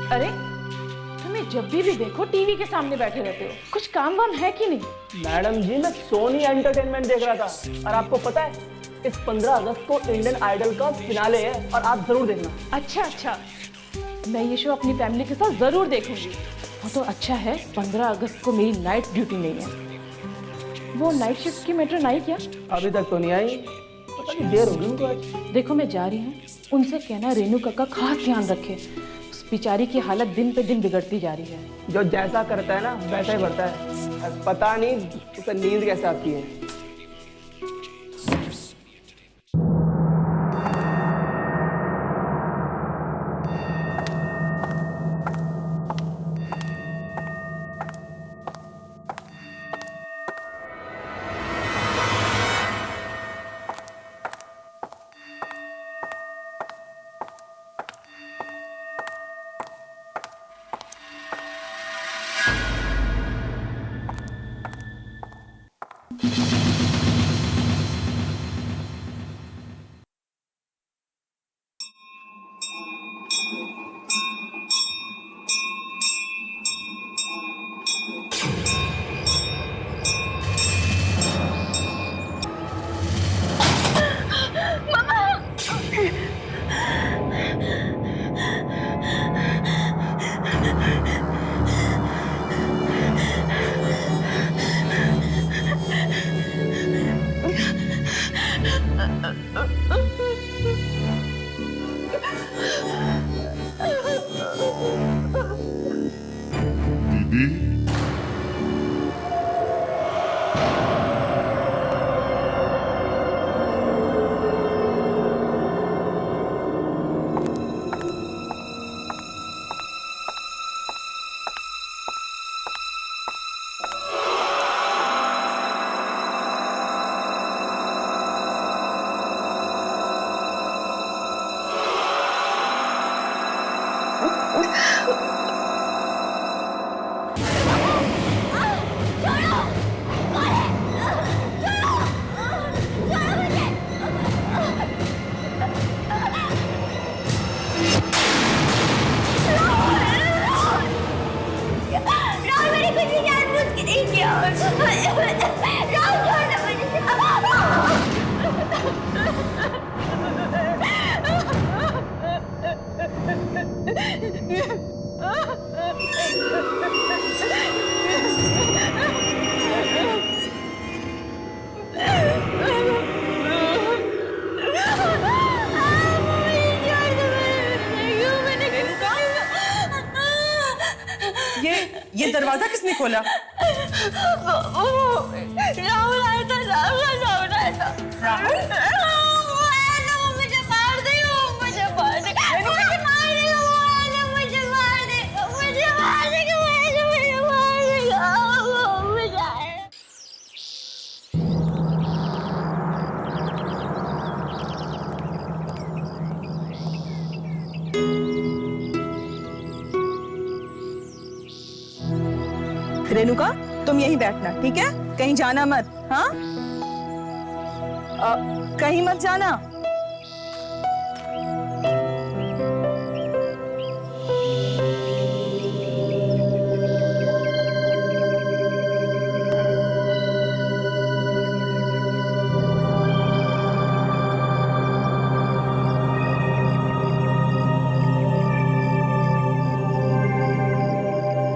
अरे तुम्हें जब भी देखो टीवी के सामने बैठे रहते हो, कुछ काम वाम है कि नहीं? मैडम जी मैं सोनी एंटरटेनमेंट देख रहा था, और आपको पता है इस 15 अगस्त को इंडियन आइडल का फिनाले है और आप जरूर देखना। अच्छा अच्छा, मैं ये शो अपनी फैमिली के साथ जरूर देखूंगी। वो तो अच्छा है 15 अगस्त को मेरी नाइट ड्यूटी नहीं है। वो नाइट शिफ्ट की मेट्रन आई क्या? अभी तक तो नहीं आई, पता नहीं देर होगी उनको आज। देखो मैं जा रही हूँ, उनसे कहना रेनू काका खास ध्यान रखे। उस बेचारी की हालत दिन पे दिन बिगड़ती जा रही है। जो जैसा करता है ना वैसा ही बढ़ता है, पता नहीं उसे नींद कैसे आती है। ये दरवाजा किसने खोला? राहुल आया था। राहुल आया था। राहुल? वो आया था, वो मुझे मार देगा, वो मुझे मार देगा, मुझे मार देगा, वो आया था, मुझे मार देगा, मुझे मार देगा, मुझे मार देगा, वो मुझे आया। रेणुका तुम यहीं बैठना, ठीक है? कहीं जाना मत। हाँ, कहीं मत जाना।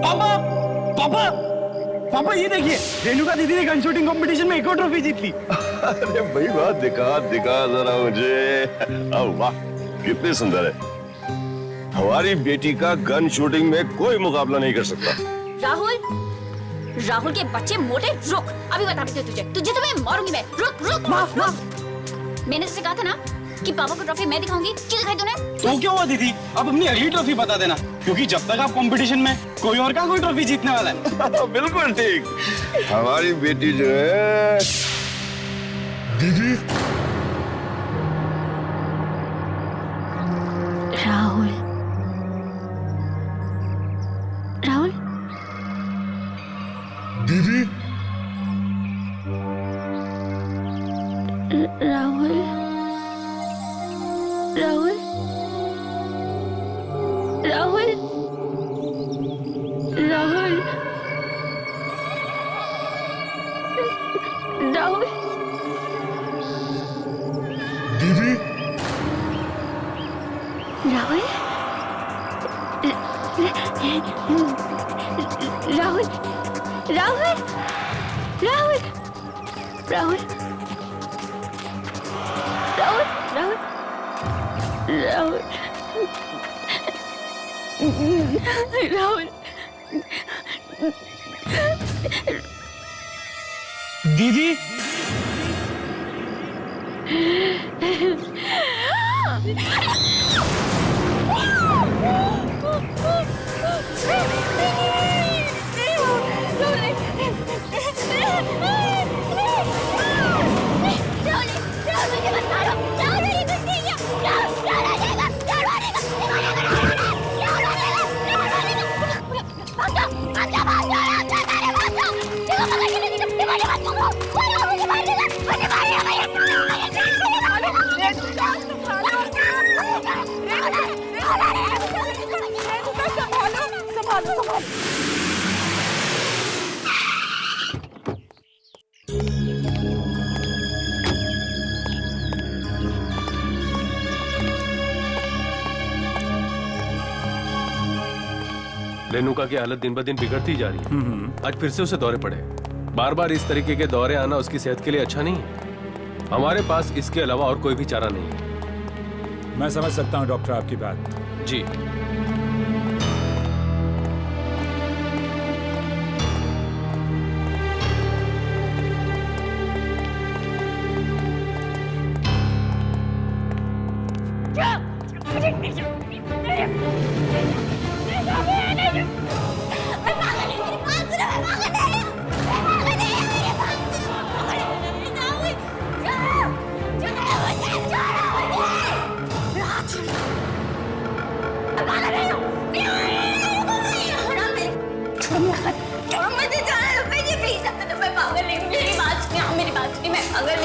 पापा पापा पापा ये देखिए, रेणुका दीदी ने गन शूटिंग कंपटीशन में एक और ट्रॉफी जीत ली। अरे भाई वाह, दिखा दिखा जरा मुझे। अब वाह कितनी सुंदर है। हमारी बेटी का गन शूटिंग में कोई मुकाबला नहीं कर सकता। राहुल के बच्चे मोटे, रुक, अभी बताती हूँ तुझे तो मैं मारूंगी मैं। रुक। मैंने तुझसे कहा था ना कि पापा को ट्रॉफी मैं दिखाऊंगी, क्यों दिखाई तूने? तो क्या हुआ दीदी, अब अपनी अगली ट्रॉफी बता देना, क्योंकि जब तक आप कंपटीशन में कोई और का कोई ट्रॉफी जीतने वाला है। बिल्कुल ठीक। हमारी बेटी जो है दीदी। राहुल दीदी राहुल राहुल राहुल दीदी राहुल राहुल राहुल राहुल राहुल राहुल राहुल राहुल दीदी रेणुका की हालत दिन ब दिन बिगड़ती जा रही है। आज फिर से उसे दौरे पड़े। बार बार इस तरीके के दौरे आना उसकी सेहत के लिए अच्छा नहीं है। हमारे पास इसके अलावा और कोई भी चारा नहीं है। मैं समझ सकता हूँ डॉक्टर आपकी बात। जी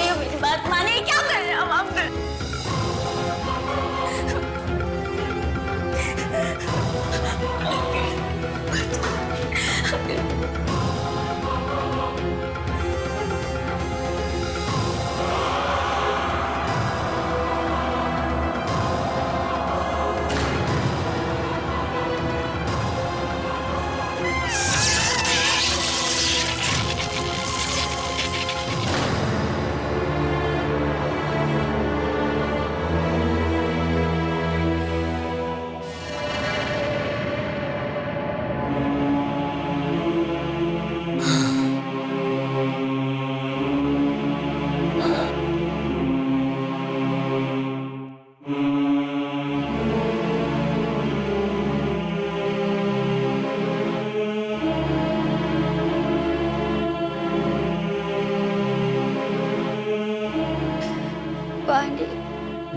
मेरी बात माने। क्या कर रहे हो आप?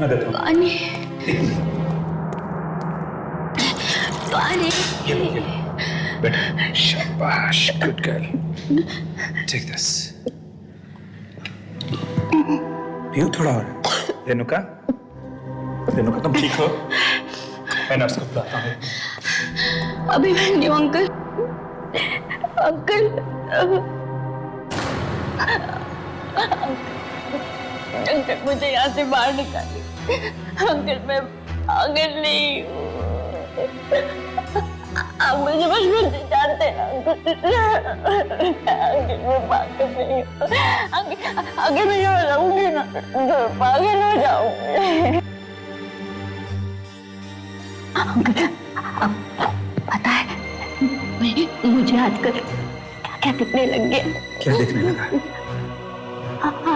मैं देता हूँ। पानी पानी बेटा शाबाश, गुड गर्ल, टेक दिस। पियो थोड़ा और। रेणुका, रेणुका तुम ठीक हो? मैं नर्स को बुलाता हूँ। अभी मैं नहीं हूँ अंकल। अंकल अंकल मुझे यहाँ से बाहर निकालिए। अंकल मैं पागल नहीं हूँ। आप मुझे बचपन से जानते हैं अंकल। अंकल मैं पागल नहीं हूँ। अंकल मैं यहाँ रहूंगी ना तो पागल हो जाऊंगी। अंकल पता है मुझे आजकल क्या क्या दिखने लग गया। क्या दिखने लगा? आत्मा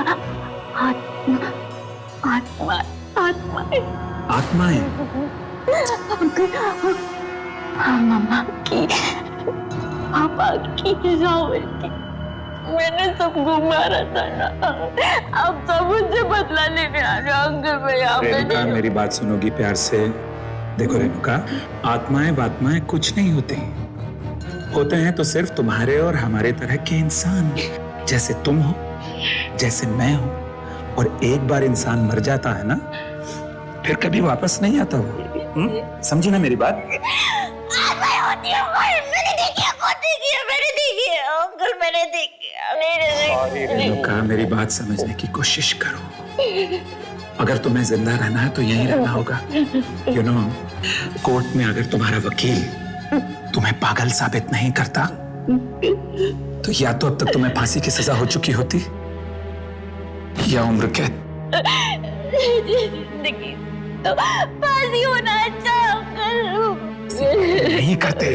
आत्मा आत्मा आत्माएं? मम्मा की, पापा की, राहुल की। मैंने सबको मारा था ना। अब सब मुझसे बदला लेने आ रहे हो अंकल। मैं यहाँ पे रेणुका नहीं। मेरी बात सुनोगी प्यार से? देखो रेणुका, आत्माएं वात्माएं कुछ नहीं होते हैं। होते हैं तो सिर्फ तुम्हारे और हमारे तरह के इंसान, जैसे तुम हो, जैसे मैं हूं। और एक बार इंसान मर जाता है ना, फिर कभी वापस नहीं आता वो। समझी ना मेरी बात? मैंने देखी रेणुका मेरी बात समझने की कोशिश करो। अगर तुम्हें जिंदा रहना है तो यहीं रहना होगा। यू नो, कोर्ट में अगर तुम्हारा वकील तुम्हें पागल साबित नहीं करता तो या तो अब तक तुम्हें फांसी की सजा हो चुकी होती या उम्र कैद। जिंदगी तो फांसी होना अच्छा नहीं करते।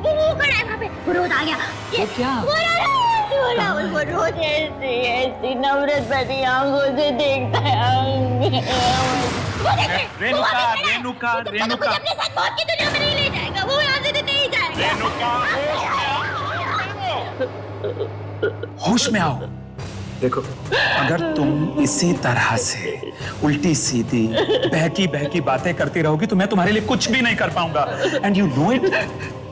वो खड़ा है वहाँ पे, वो रोज आ गया। वो क्या? वो रोज ऐसी नफरत भरी आंखों से देखता है। रेणुका, रेणुका, रेणुका, अपने साथ मौत की दुनिया में नहीं ले जाएगा, वो यहाँ से नहीं जाएगा। होश में आओ। देखो, अगर तुम इसी तरह से उल्टी सीधी बहकी बहकी बातें करती रहोगी तो मैं तुम्हारे लिए कुछ भी नहीं कर पाऊंगा। एंड यू नो इट,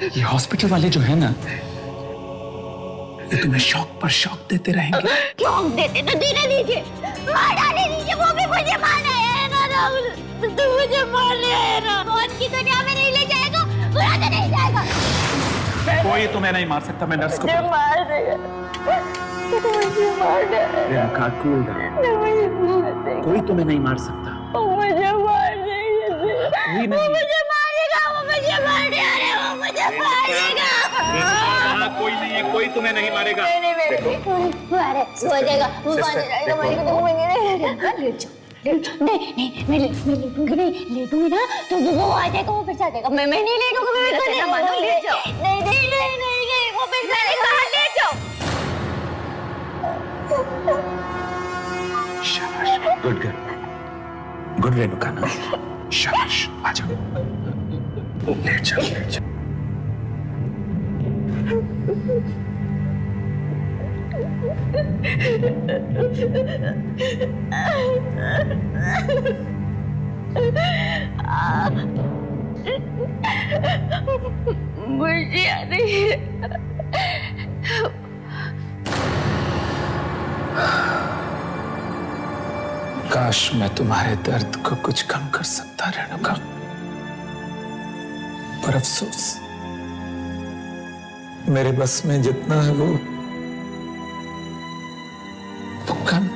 ये हॉस्पिटल वाले जो है ना, ये तुम्हें शौक पर शौक देते रहेंगे। शौक देते तो देने दीजिए, मार डाले दीजिए, वो भी मुझे मारना है ना राहुल, तो मुझे मारना है ना। मौत की दुनिया में नहीं ले जाएगा, बुरा तो नहीं जाएगा। कोई तुम्हें नहीं मार सकता, मैं नर्स को मुझे मार देगा, मुझे मार देगा। Renuka, cool down. कोई तुम्हें नहीं मार सकता। मुझे मार देगा, कोई नहीं। मुझे मारेगा, वो मुझे मार देगा, वो मुझे मारेगा। कोई नहीं है, कोई तुम्हें नहीं मारेगा। मारे, हो जाएगा, वो मार जाएगा, मारेगा तो मुझे नहीं, मैं लेटूंगी नहीं, लेटूंगी ना तो वो आ जाएगा, वो फिर से आ जाएगा। मैं नहीं लेटूंगी, मैं तो नहीं मानो, ले जाओ। नहीं, वो फिर से आएगा, ले जाओ। शाबाश, गुड गर्ल, गुड रेणुका ना, शाबाश, आ जाओ, लेट जाओ, लेट जाओ। मुझे याद नहीं है। काश मैं तुम्हारे दर्द को कुछ कम कर सकता रेणुका, पर अफसोस मेरे बस में जितना है वो कम।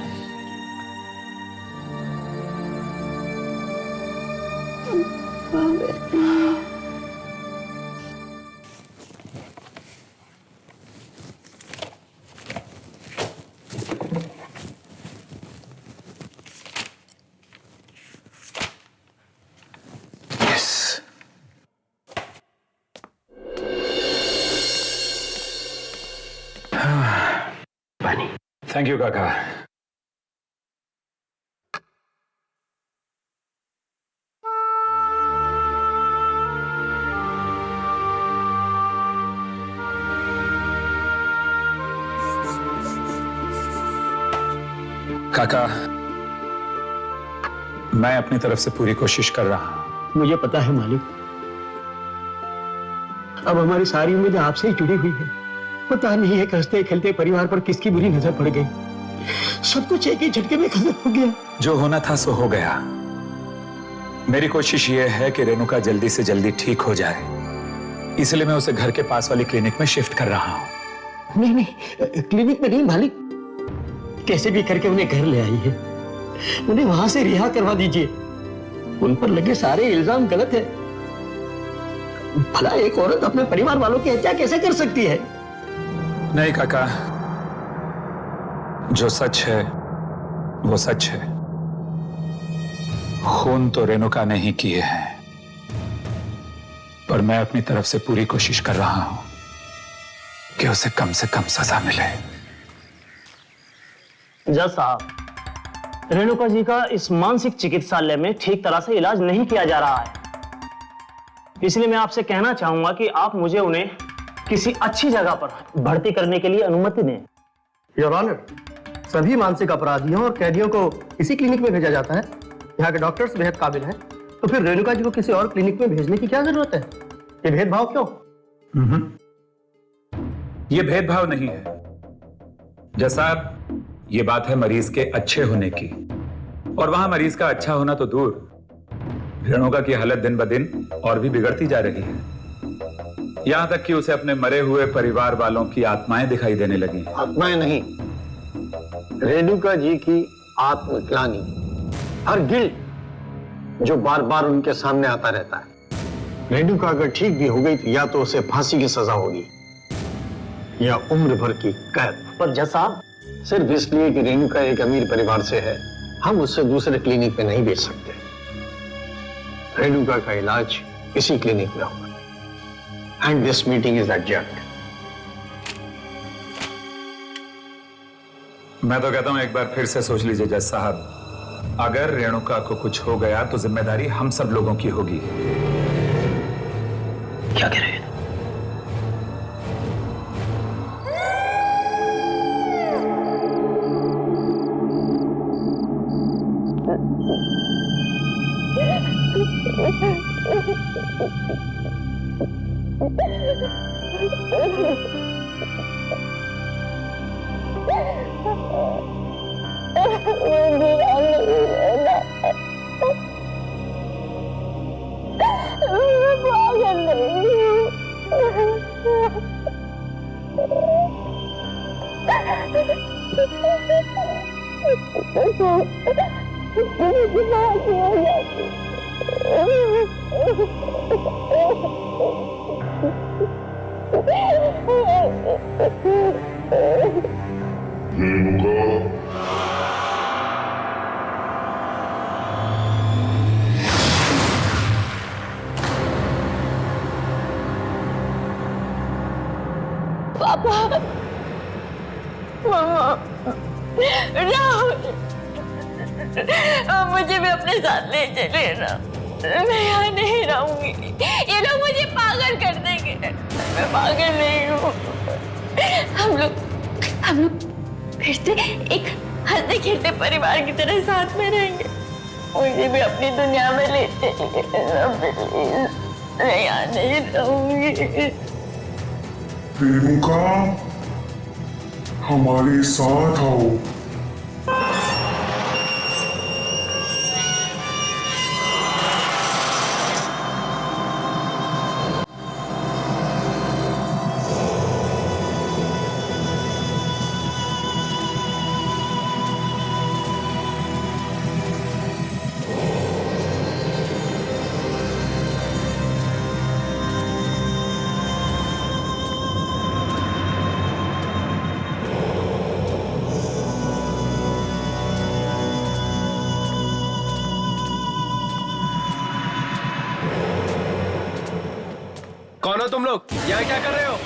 थैंक यू काका। काका, मैं अपनी तरफ से पूरी कोशिश कर रहा हूं। मुझे पता है मालिक, अब हमारी सारी उम्मीदें आपसे ही जुड़ी हुई है। पता नहीं है हंसते खेलते परिवार पर किसकी बुरी नजर पड़ गई। सब कुछ एक ही झटके में खत्म हो गया। जो होना था सो हो गया। मेरी कोशिश यह है कि रेणुका जल्दी से जल्दी ठीक हो जाए, इसलिए मैं उसे घर के पास वाली क्लिनिक में शिफ्ट कर रहा हूं। नहीं, क्लिनिक में नहीं मालिक, कैसे भी करके उन्हें घर ले आई है। उन्हें वहां से रिहा करवा दीजिए। उन पर लगे सारे इल्जाम गलत है। भला एक औरत अपने परिवार वालों की हत्या कैसे कर सकती है? नहीं काका, जो सच है वो सच है। खून तो रेणुका ने ही किए हैं, पर मैं अपनी तरफ से पूरी कोशिश कर रहा हूं कि उसे कम से कम सजा मिले। जज साहब, रेणुका जी का इस मानसिक चिकित्सालय में ठीक तरह से इलाज नहीं किया जा रहा है, इसलिए मैं आपसे कहना चाहूंगा कि आप मुझे उन्हें किसी अच्छी जगह पर भर्ती करने के लिए अनुमति दें। योर ऑनर, सभी मानसिक अपराधियों और कैदियों को इसी क्लिनिक में भेजा जाता है। यहाँ के डॉक्टर्स बेहद काबिल हैं, तो फिर रेणुका जी को किसी और क्लिनिक में भेजने की क्या जरूरत है? ये भेदभाव क्यों? ये भेदभाव नहीं है जैसा ये बात है मरीज के अच्छे होने की, और वहां मरीज का अच्छा होना तो दूर, रेणुका की हालत दिन ब दिन और भी बिगड़ती जा रही है। यहाँ तक कि उसे अपने मरे हुए परिवार वालों की आत्माएं दिखाई देने लगी। आत्माएं नहीं, रेणुका जी की आत्मग्लानि, हर गिल्ट जो बार बार उनके सामने आता रहता है। रेणुका अगर ठीक भी हो गई तो या तो उसे फांसी की सजा होगी या उम्र भर की कैद। पर जज साहब, सिर्फ इसलिए कि रेणुका एक अमीर परिवार से है, हम उससे दूसरे क्लिनिक में नहीं भेज सकते। रेणुका का इलाज इसी क्लिनिक में होगा। And this meeting is adjourned. मैं तो कहता हूं एक बार फिर से सोच लीजिए जज साहब, अगर रेणुका को कुछ हो गया तो जिम्मेदारी हम सब लोगों की होगी। क्या कह रहे हैं? पापा, मामा, राहुल, मुझे भी अपने साथ ले चले ना। मैं यहाँ नहीं रहूंगी, ये लोग मुझे पागल कर देंगे। मैं पागल नहीं हूँ। हम लोग फिर से एक हंसते खेलते परिवार की तरह साथ में रहेंगे। मुझे भी अपनी दुनिया में ले चलिए। मैं यहाँ नहीं रहूंगी। रेणुका, हमारे साथ आओ। कौन हो तुम लोग? यहाँ क्या कर रहे हो?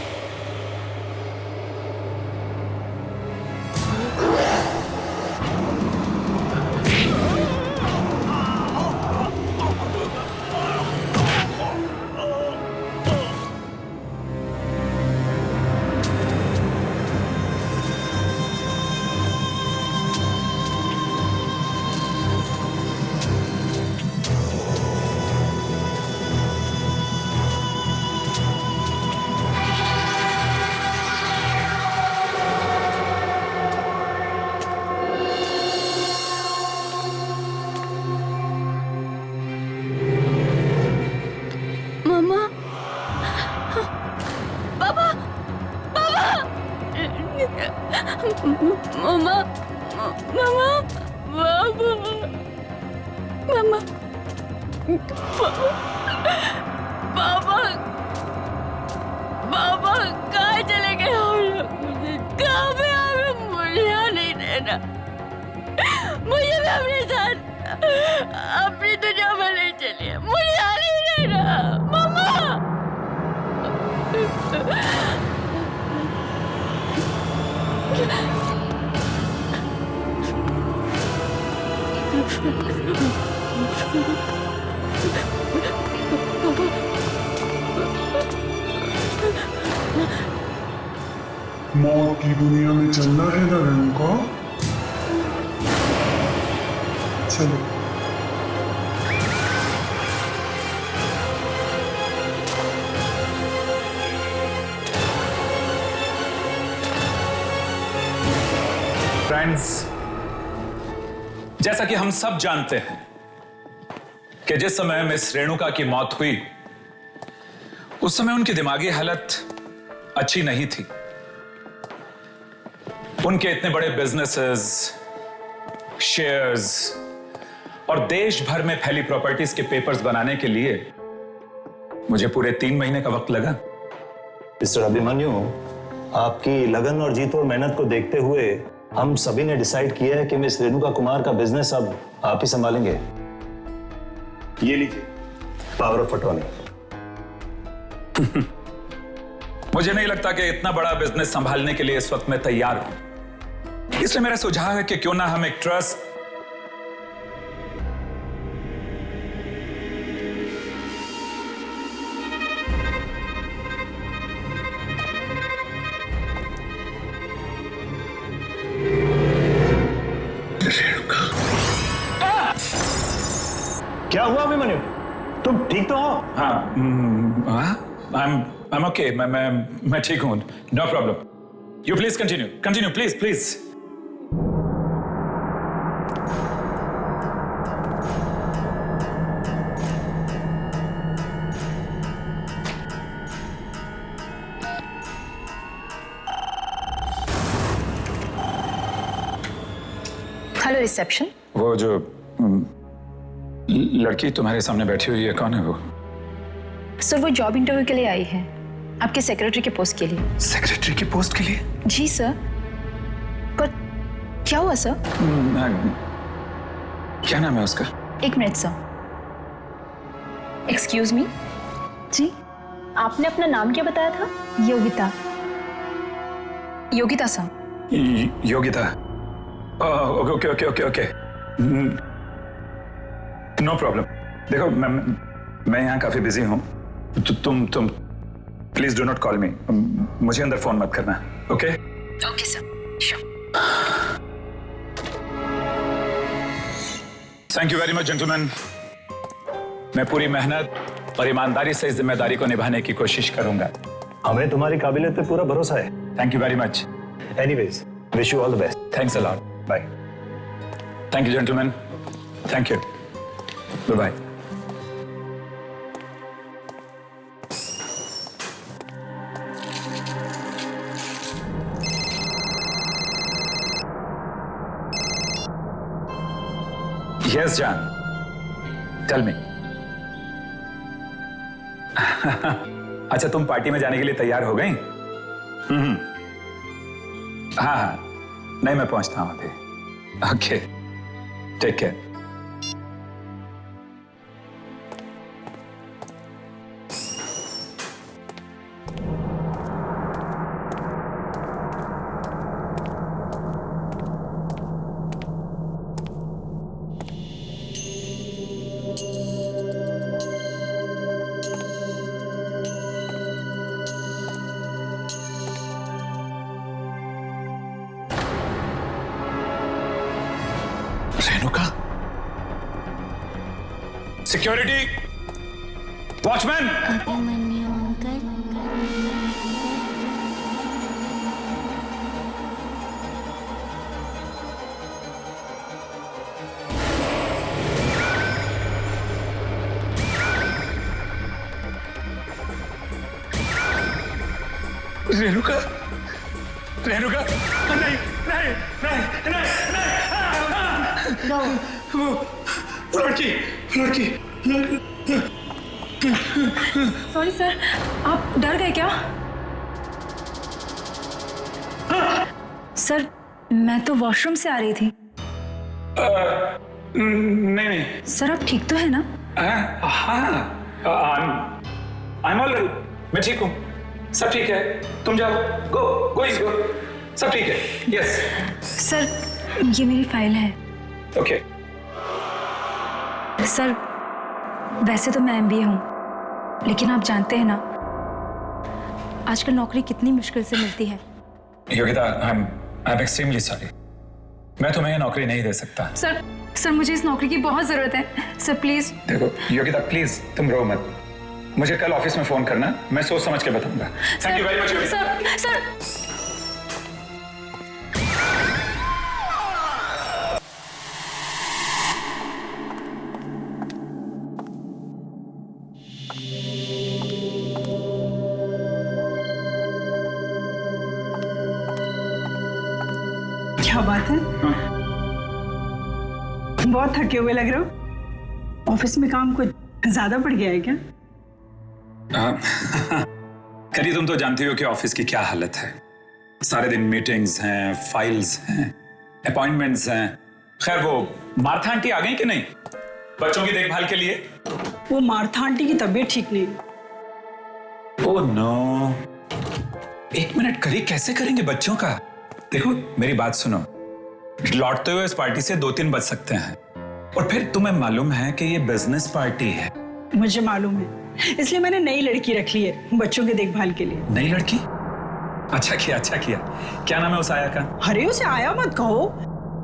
मामा, मामा, मामा, पापा, पापा कहाँ चले गए हम लोग? मुझे कहाँ पे मुझे यहाँ नहीं रहना। मुझे भी अपने साथ अपनी दुनिया में ले चलिए। मुझे यहाँ नहीं रहना, मामा। मौत की दुनिया में चलना है ना रेणुका? चलो। फ्रेंड्स, जैसा कि हम सब जानते हैं कि जिस समय मिस रेणुका की मौत हुई उस समय उनकी दिमागी हालत अच्छी नहीं थी। उनके इतने बड़े बिजनेसेस, शेयर्स और देश भर में फैली प्रॉपर्टीज के पेपर्स बनाने के लिए मुझे पूरे 3 महीने का वक्त लगा। मिस्टर अभिमन्यु, आपकी लगन और जीत और मेहनत को देखते हुए हम सभी ने डिसाइड किया है कि मिस रेणुका कुमार का बिजनेस अब आप ही संभालेंगे। ये लीजिए पावर ऑफ अटॉर्नी। मुझे नहीं लगता कि इतना बड़ा बिजनेस संभालने के लिए इस वक्त मैं तैयार हूं। इसलिए मेरा सुझाव है कि क्यों ना हम एक ट्रस्ट क्या हुआ अभिमन्यु? तुम ठीक तो हो? I'm okay. मैं ठीक हूं। No problem. You please continue, please. Hello reception. वो जो लड़की तुम्हारे सामने बैठी हुई है, कौन है वो? सर वो जॉब इंटरव्यू के लिए आई है, आपके सेक्रेटरी के पोस्ट के लिए। सेक्रेटरी की पोस्ट के लिए? जी सर। पर क्या हुआ सर? क्या नाम है उसका? 1 मिनट सर। Excuse me. जी आपने अपना नाम क्या बताया था? Yogita. Yogita sir. Yogita. Okay. No problem. देखो मैं यहाँ काफी बिजी हूँ। तुम please do not call me. मुझे अंदर फोन मत करना। Okay sir, sure. Thank you very much gentleman. मैं पूरी मेहनत और ईमानदारी से इस जिम्मेदारी को निभाने की कोशिश करूंगा। हमें तुम्हारी काबिलियत पे पूरा भरोसा है। Thank you very much. Anyways, wish you all the best. Thanks a lot. Bye. Thank you gentleman. Thank you. Bye. Yes, John. Tell me. अच्छा, तुम पार्टी में जाने के लिए तैयार हो गई? हाँ, नहीं मैं पहुंचता हूं अभी। Okay, take care. Renuka, security, watchman. Abhimanyu uncle. Renuka, Renuka, नहीं नहीं नहीं नहीं, वो लड़की। सॉरी सर, आप डर गए क्या? सर मैं तो वॉशरूम से आ रही थी। नहीं सर आप ठीक तो है ना? हाँ, I'm all right. मैं ठीक हूँ, सब ठीक है। तुम जाओ, गो, सब ठीक है। यस सर ये मेरी फाइल है। ओके। सर वैसे तो मैं MBA हूँ, लेकिन आप जानते हैं ना आजकल नौकरी कितनी मुश्किल से मिलती है। Yogita, I'm extremely sorry. मैं तुम्हें ये नौकरी नहीं दे सकता। सर मुझे इस नौकरी की बहुत जरूरत है। Sir please. देखो योगिता, प्लीज तुम रो मत। मुझे कल ऑफिस में फोन करना, मैं सोच समझ के बताऊंगा। Thank you very much. Sir क्या बात है? बहुत थके हुए लग रहे हो। ऑफिस में काम कुछ ज्यादा पड़ गया है क्या? करी, तुम तो जानती हो कि ऑफिस की क्या हालत है। सारे दिन मीटिंग्स हैं, फाइल्स हैं, अपॉइंटमेंट्स हैं। खैर, वो मार्था आंटी आ गई कि नहीं बच्चों की देखभाल के लिए? वो मार्था आंटी की तबीयत ठीक नहीं। ओह नो, एक मिनट करी, कैसे करेंगे बच्चों का? देखो मेरी बात सुनो, लौटते हुए इस पार्टी से 2-3 बज सकते हैं, और फिर तुम्हें मालूम है कि ये बिजनेस पार्टी है। मुझे मालूम है, इसलिए मैंने नई लड़की रख ली है बच्चों की देखभाल के लिए। नई लड़की? अच्छा किया, अच्छा किया। क्या नाम है उस आया का? अरे उसे आया मत कहो,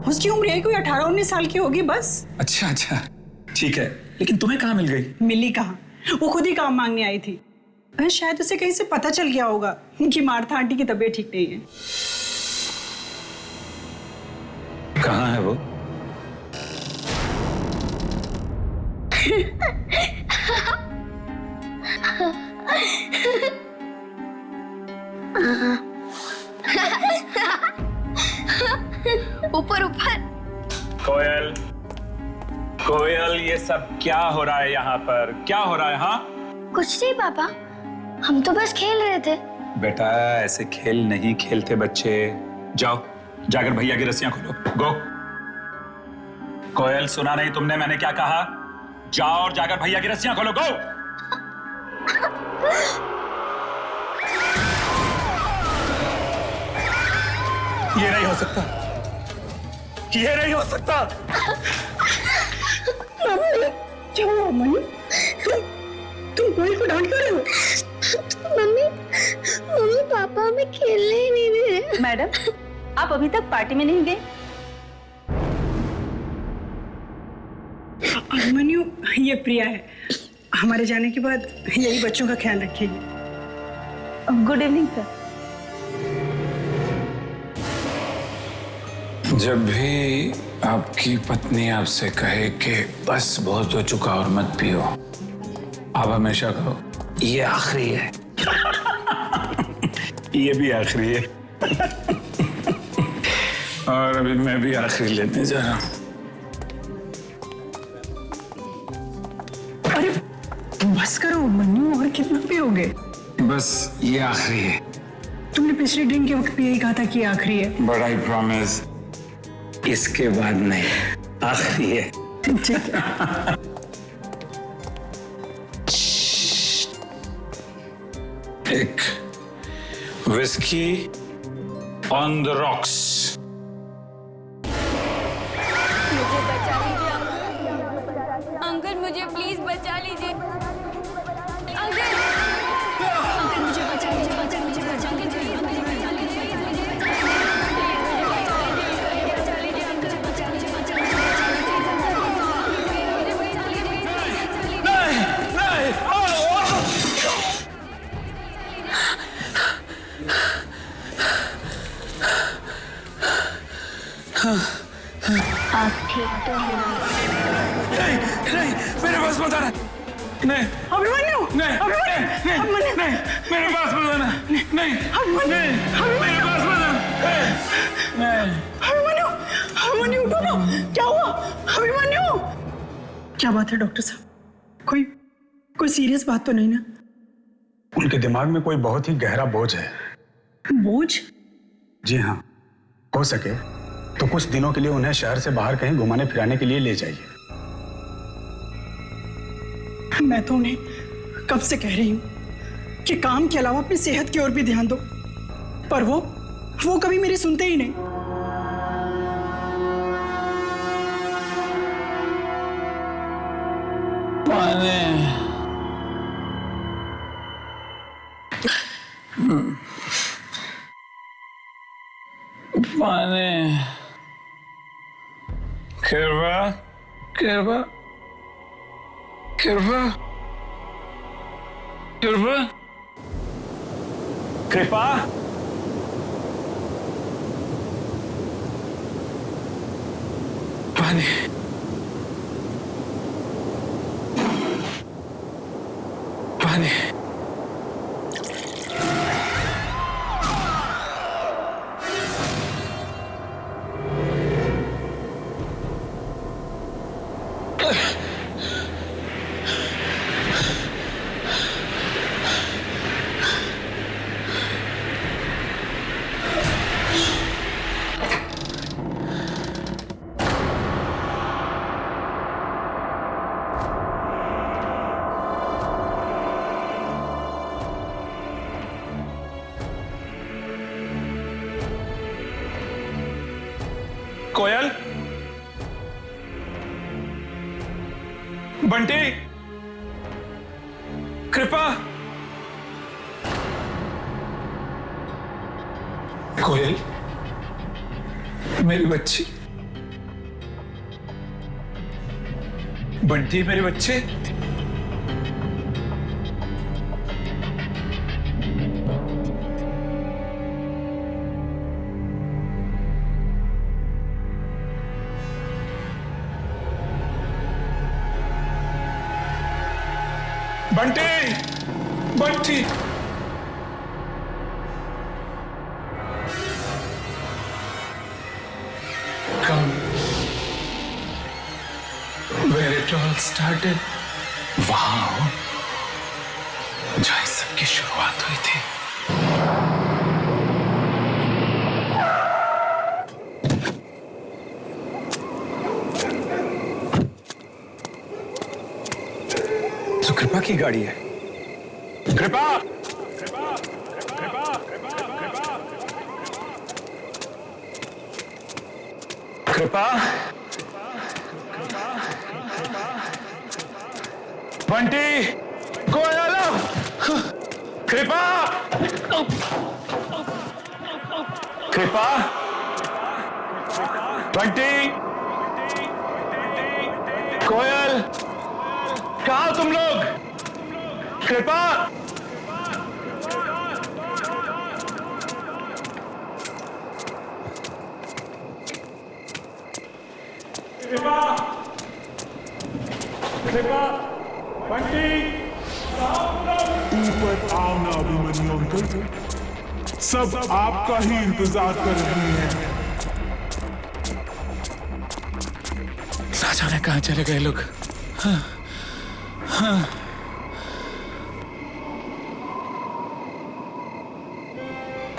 उसकी उम्र है कोई 18-19 साल की होगी बस। अच्छा अच्छा, ठीक है। लेकिन तुम्हें कहाँ मिल गई? मिली कहाँ, वो खुद ही काम मांगने आई थी। शायद उसे कहीं से पता चल गया होगा कि मार्था आंटी की तबीयत ठीक नहीं है। कहाँ है वो? ऊपर ऊपर। कोयल, कोयल, ये सब क्या हो रहा है यहाँ पर? क्या हो रहा है? हाँ कुछ नहीं पापा, हम तो बस खेल रहे थे। बेटा, ऐसे खेल नहीं खेलते बच्चे। जाओ, जाकर भैया की रस्सियां खोलो। गो। कोयल, सुना नहीं तुमने मैंने क्या कहा? जाओ और जाकर भैया की रस्सियां खोलो। गो। ये नहीं हो सकता, ये नहीं हो सकता। क्या हुआ मम्मी? तुम कोयल को डांट रहे हो? मम्मी, मम्मी पापा हमें खेलने ही नहीं दे रहे। मैडम, आप अभी तक पार्टी में नहीं गए? अभिमन्यु, ये प्रिया है। हमारे जाने के बाद यही बच्चों का ख्याल रखेगी। Good evening sir. जब भी आपकी पत्नी आपसे कहे कि बस बहुत हो चुका और मत पियो, आप हमेशा कहो ये आखिरी है। ये भी आखिरी है। और अभी मैं भी आखिरी लेने जा रहा हूं। अरे बस करो मन्नू, और कितना पियोगे? बस ये आखिरी है। तुमने पिछली ड्रिंक के वक्त भी यही कहा था कि आखिरी है। बट आई प्रॉमिस, इसके बाद नहीं, आखिरी है। ठीक है। एक विस्की ऑन द रॉक्स। मुझे बचा लीजिए अंकल, मुझे प्लीज बचा लीजिए अंकल। अंकल मुझे बचा लीजिए, अंकल मुझे बचा लीजिए, मुझे बचा लीजिए, आप ठीक तो हैं? नहीं, मेरे पास मत आना। नहीं, अभिमन्यु, नहीं, नहीं, नहीं, मेरे पास मत आना। नहीं, नहीं, मेरे पास मत आना। नहीं, अभिमन्यु, अभिमन्यु उठो ना। क्या हुआ अभिमन्यु? क्या बात है डॉक्टर साहब? कोई सीरियस बात तो नहीं ना? उनके दिमाग में कोई बहुत ही गहरा बोझ है। बोझ? जी हाँ, हो सके तो कुछ दिनों के लिए उन्हें शहर से बाहर कहीं घुमाने फिराने के लिए ले जाइए। मैं तो उन्हें कब से कह रही हूँ कि काम के अलावा अपनी सेहत की ओर भी ध्यान दो, पर वो कभी मेरी सुनते ही नहीं। पानी, कृपा, कृपा, कृपा, कृपा, कृपा। पानी, पानी। कोयल, बंटी, कृपा, कोयल, मेरी बच्ची, बंटी मेरे बच्चे, Bunty, Bunty, come where it all started. Wow, जहाँ इस सब की शुरुआत हुई थी। तो कृपा की गाड़ी है। कृपा, कृपा, बंटी, कोयल, कृपा, कृपा, बंटी, कोयल, कहाँ तुम लोग? कृपा, कृपा, कृपा, बंटी, ऊपर आओ ना अभिमन्यु अंकल, सब आपका ही इंतजार कर रहे हैं। ना जाने कहाँ चले गए लोग। हाँ, हाँ।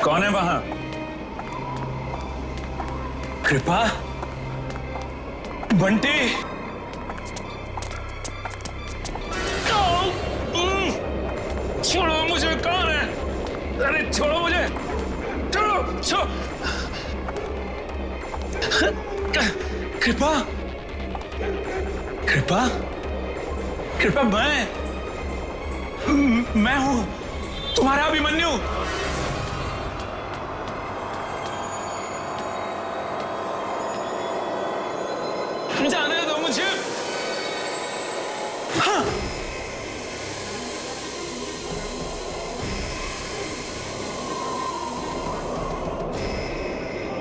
कौन है वहां? कृपा, बंटी, छोड़ो मुझे, कौन है? अरे छोड़ो मुझे, छोड़ो, छोड़ो। कृपा, कृपा, कृपा, मैं हूं तुम्हारा अभिमन्यु। जाने दो मुझे। हाँ।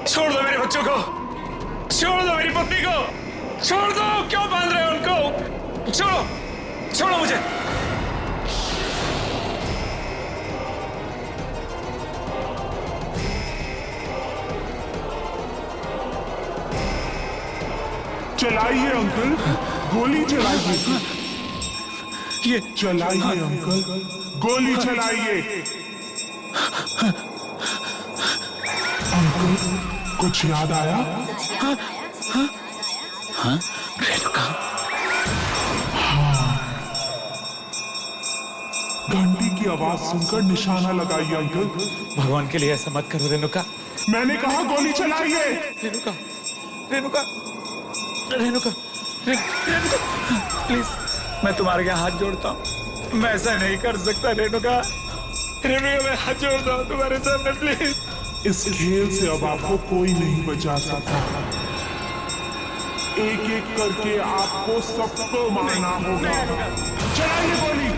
छोड़ दो मेरे बच्चों को, छोड़ दो मेरी पत्नी को, छोड़ दो, क्यों बांध रहे हो उनको? छोड़ो, छोड़ो मुझे। चलाइए अंकल, गोली चलाइए। ये चलाइए अंकल, गोली चलाइए। अंकल, कुछ याद आया? हाँ, रेणुका। हाँ, घंटी की आवाज सुनकर निशाना लगाइए अंकल। भगवान के लिए ऐसा मत करो रेणुका। मैंने कहा गोली चलाइए। रेणुका, रेणुका, रेणुका, रेणुका, प्लीज, मैं तुम्हारे आगे हाथ जोड़ता हूँ, मैं ऐसा नहीं कर सकता रेणुका। रेणुका, मैं हाथ जोड़ता हूँ तुम्हारे सामने, प्लीज। इस खेल से अब आपको कोई नहीं बचा सकता। एक एक करके आपको सबको मारना होगा। चलाइए गोली।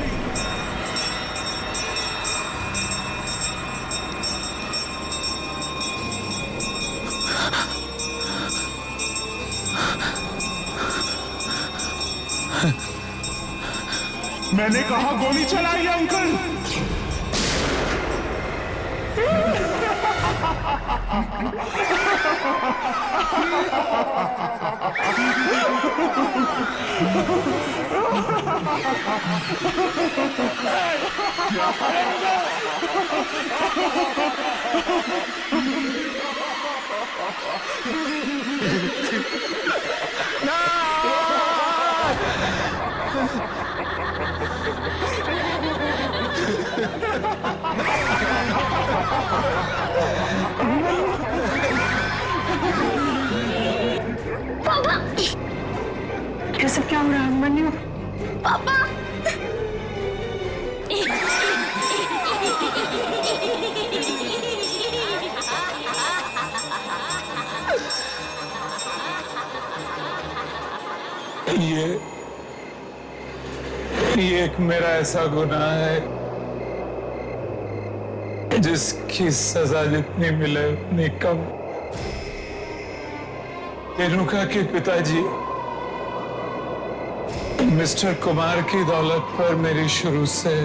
मैंने कहा गोली चलाइए अंकल। सब क्या हो रहा है अभिमन्यु? पापा ये एक मेरा ऐसा गुनाह है जिसकी सजा जितनी मिले उतनी कम। रेणुका के पिताजी मिस्टर कुमार की दौलत पर मेरी शुरू से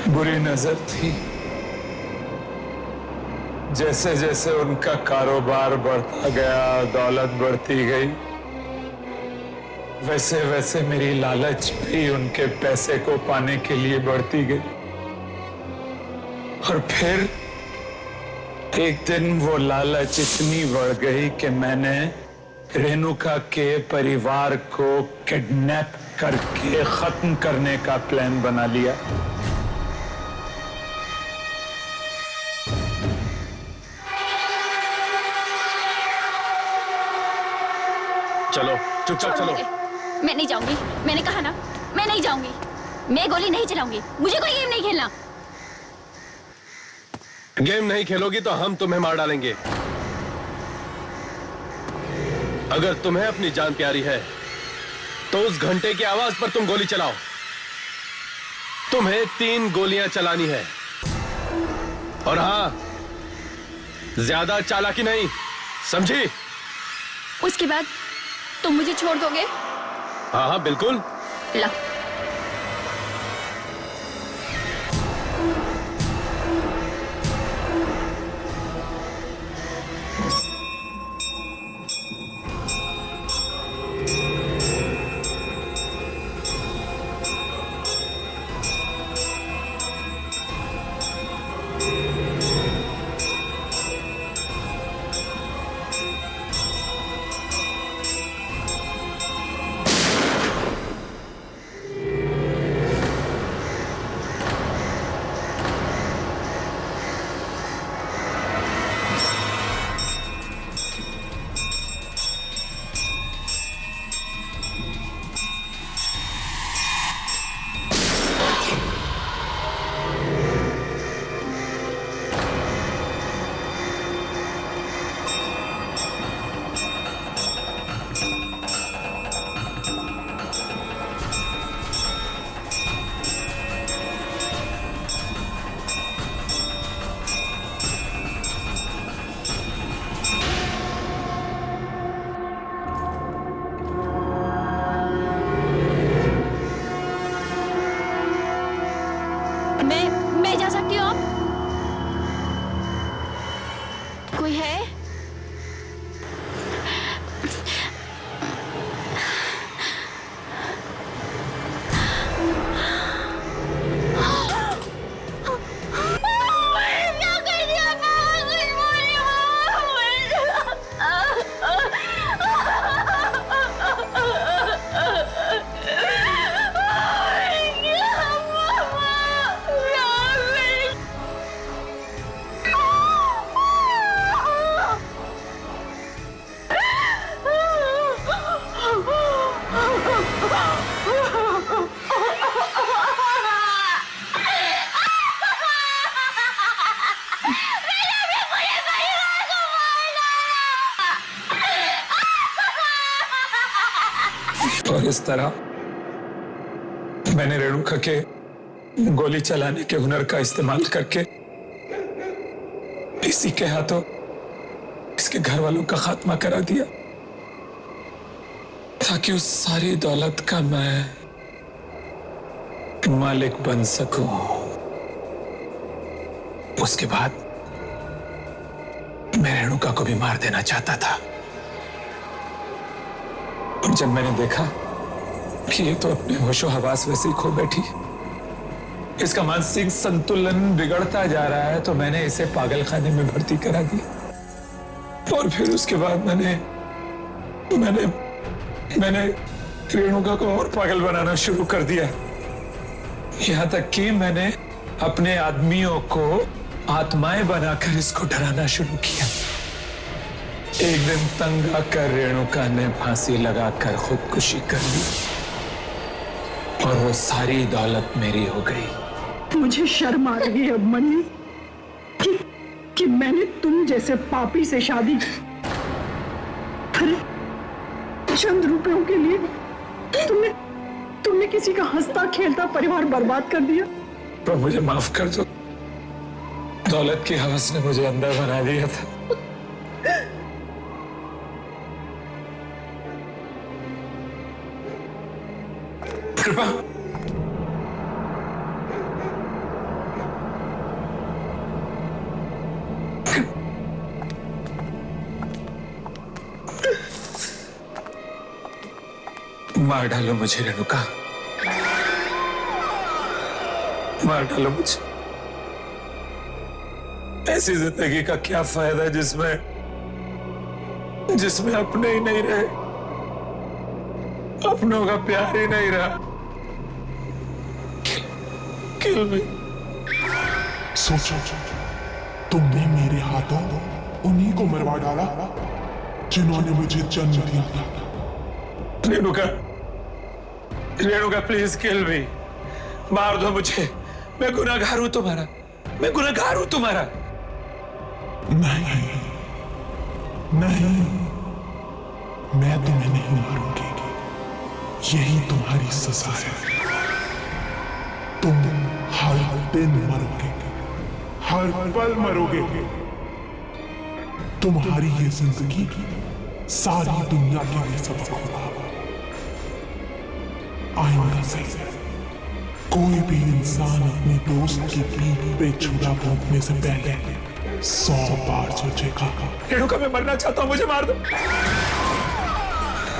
बुरी नजर थी। जैसे जैसे उनका कारोबार बढ़ता गया, दौलत बढ़ती गई, वैसे वैसे मेरी लालच भी उनके पैसे को पाने के लिए बढ़ती गई। और फिर एक दिन वो लालच इतनी बढ़ गई कि मैंने रेणुका के परिवार को किडनैप करके खत्म करने का प्लान बना लिया। चलो चुपचाप चलो। मैं नहीं जाऊंगी, मैंने कहा ना, मैं नहीं जाऊंगी। मैं गोली नहीं चलाऊंगी, मुझे कोई गेम नहीं खेलना। गेम नहीं खेलोगी तो हम तुम्हें मार डालेंगे। अगर तुम्हें अपनी जान प्यारी है तो उस घंटे की आवाज पर तुम गोली चलाओ। तुम्हें 3 गोलियां चलानी है। और हाँ, ज्यादा चालाकी नहीं, समझी? उसके बाद तुम मुझे छोड़ दोगे? हाँ हाँ बिल्कुल। ला। मैं जा सकती हूँ अब? कोई है? और इस तरह मैंने रेणुका के गोली चलाने के हुनर का इस्तेमाल करके इसी के हाथों इसके घर वालों का खात्मा करा दिया, ताकि उस सारी दौलत का मैं मालिक बन सकूं। उसके बाद मैं रेणुका को भी मार देना चाहता था। और जब मैंने देखा कि ये तो अपने होशो हवास वैसे ही खो बैठी, इसका मानसिक संतुलन बिगड़ता जा रहा है, तो मैंने इसे पागल खाने में भर्ती करा दिया। और फिर उसके बाद मैंने रेणुका को और पागल बनाना शुरू कर दिया। यहां तक कि मैंने अपने आदमियों को आत्माएं बनाकर इसको डराना शुरू किया। एक दिन तंग आकर रेणुका ने फांसी लगाकर खुदकुशी कर ली और वो सारी दौलत मेरी हो गई। मुझे शर्म आ रही है अभिमन्यु कि मैंने तुम जैसे पापी से शादी की। अरे चंद रुपयों के लिए तुमने किसी का हंसता खेलता परिवार बर्बाद कर दिया। तो मुझे माफ कर दो, दौलत की हवस ने मुझे अंदर बना दिया था। कृपा मार डालो मुझे रेणुका, मार डालो मुझे। ऐसी जिंदगी का क्या फायदा जिसमें अपने ही नहीं रहे, अपनों का प्यार ही नहीं रहा। किल मी। सोचो, तुमने मेरे हाथों उन्हीं को मरवा डाला जिन्होंने मुझे जन्म दिया था। रेणुका, रेणुका प्लीज किल मी, मार दो मुझे। मैं गुनहगार हूं तुम्हारा, मैं गुनहगार हूं तुम्हारा। नहीं नहीं, मैं तुम्हें नहीं मारूंगी, यही तुम्हारी सजा है। तुम हर दिन मरोगे, हर पल मरोगे। तुम्हारी ये जिंदगी सारी दुनिया के लिए सबक होगा। आइंदा से कोई भी इंसान अपने दोस्त की पीठ पे छुरा भोंकने से पहले 100 बार सोचेगा। रेणुका मैं मरना चाहता हूं, मुझे मार दो।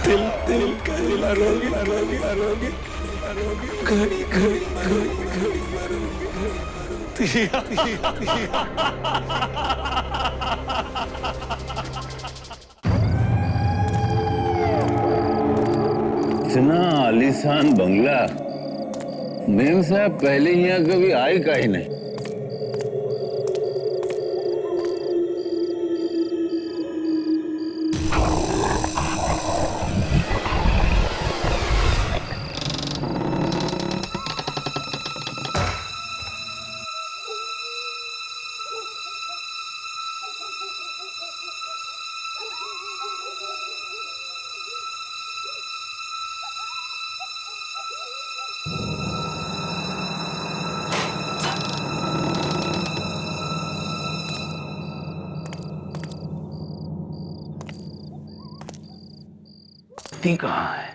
दिल दिल करील रोगी रोगी रोगी घड़ी घड़ी घड़ी घड़ी इतना आलीशान बंगला मेम साहब पहले यहाँ कभी आए का ही नहीं। कहाँ है?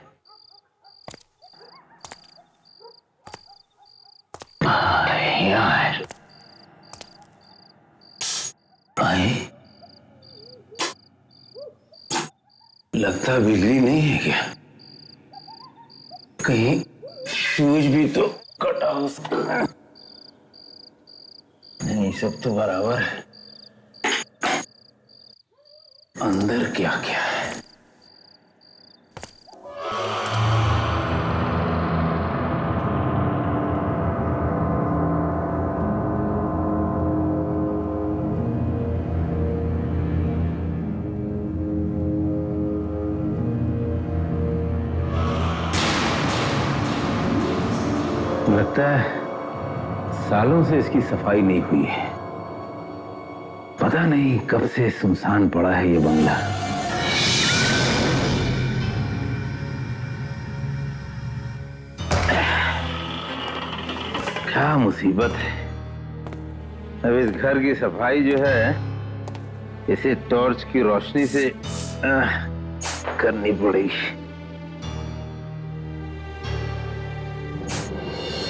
यहाँ है। आई लगता बिजली नहीं है क्या? कहीं फ्यूज भी तो कटा हो सकता है। नहीं, सब तो बराबर है। अंदर क्या क्या है? लगता है सालों से इसकी सफाई नहीं हुई है। पता नहीं कब से सुनसान पड़ा है ये बंगला। क्या मुसीबत है। अब इस घर की सफाई जो है इसे टॉर्च की रोशनी से करनी पड़ेगी।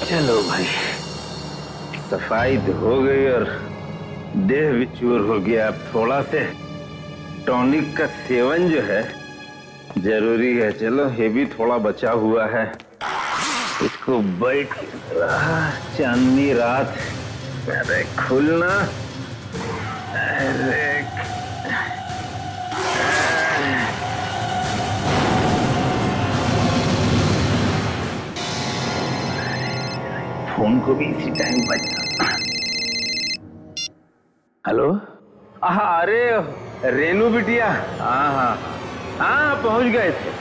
चलो भाई, सफाई तो हो गई और देह भी चूर हो गया। अब थोड़ा से टॉनिक का सेवन जो है जरूरी है। चलो ये भी थोड़ा बचा हुआ है, इसको बैठ रहा चांदनी रात। अरे खुलना, अरे फोन को भी इसी टाइम बजना। हेलो, अरे रेनू बिटिया, हाँ हाँ हाँ पहुंच गए थे।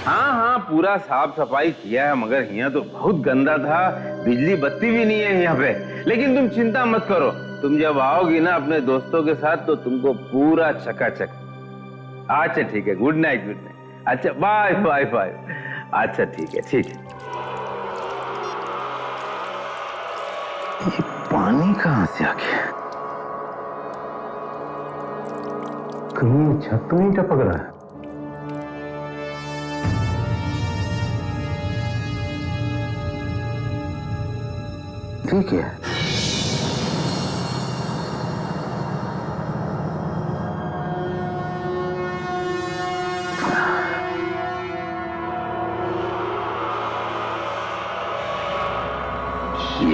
हाँ हाँ पूरा साफ सफाई किया है, मगर यहाँ तो बहुत गंदा था, बिजली बत्ती भी नहीं है यहाँ पे। लेकिन तुम चिंता मत करो, तुम जब आओगी ना अपने दोस्तों के साथ तो तुमको पूरा चकाचक। अच्छा ठीक है, गुड नाइट गुड नाइट। अच्छा बाय बाय बाय। अच्छा ठीक है ठीक है। ये पानी कहाँ से आ गया? कहीं छत तो नहीं टपक रहा है? ठीक है।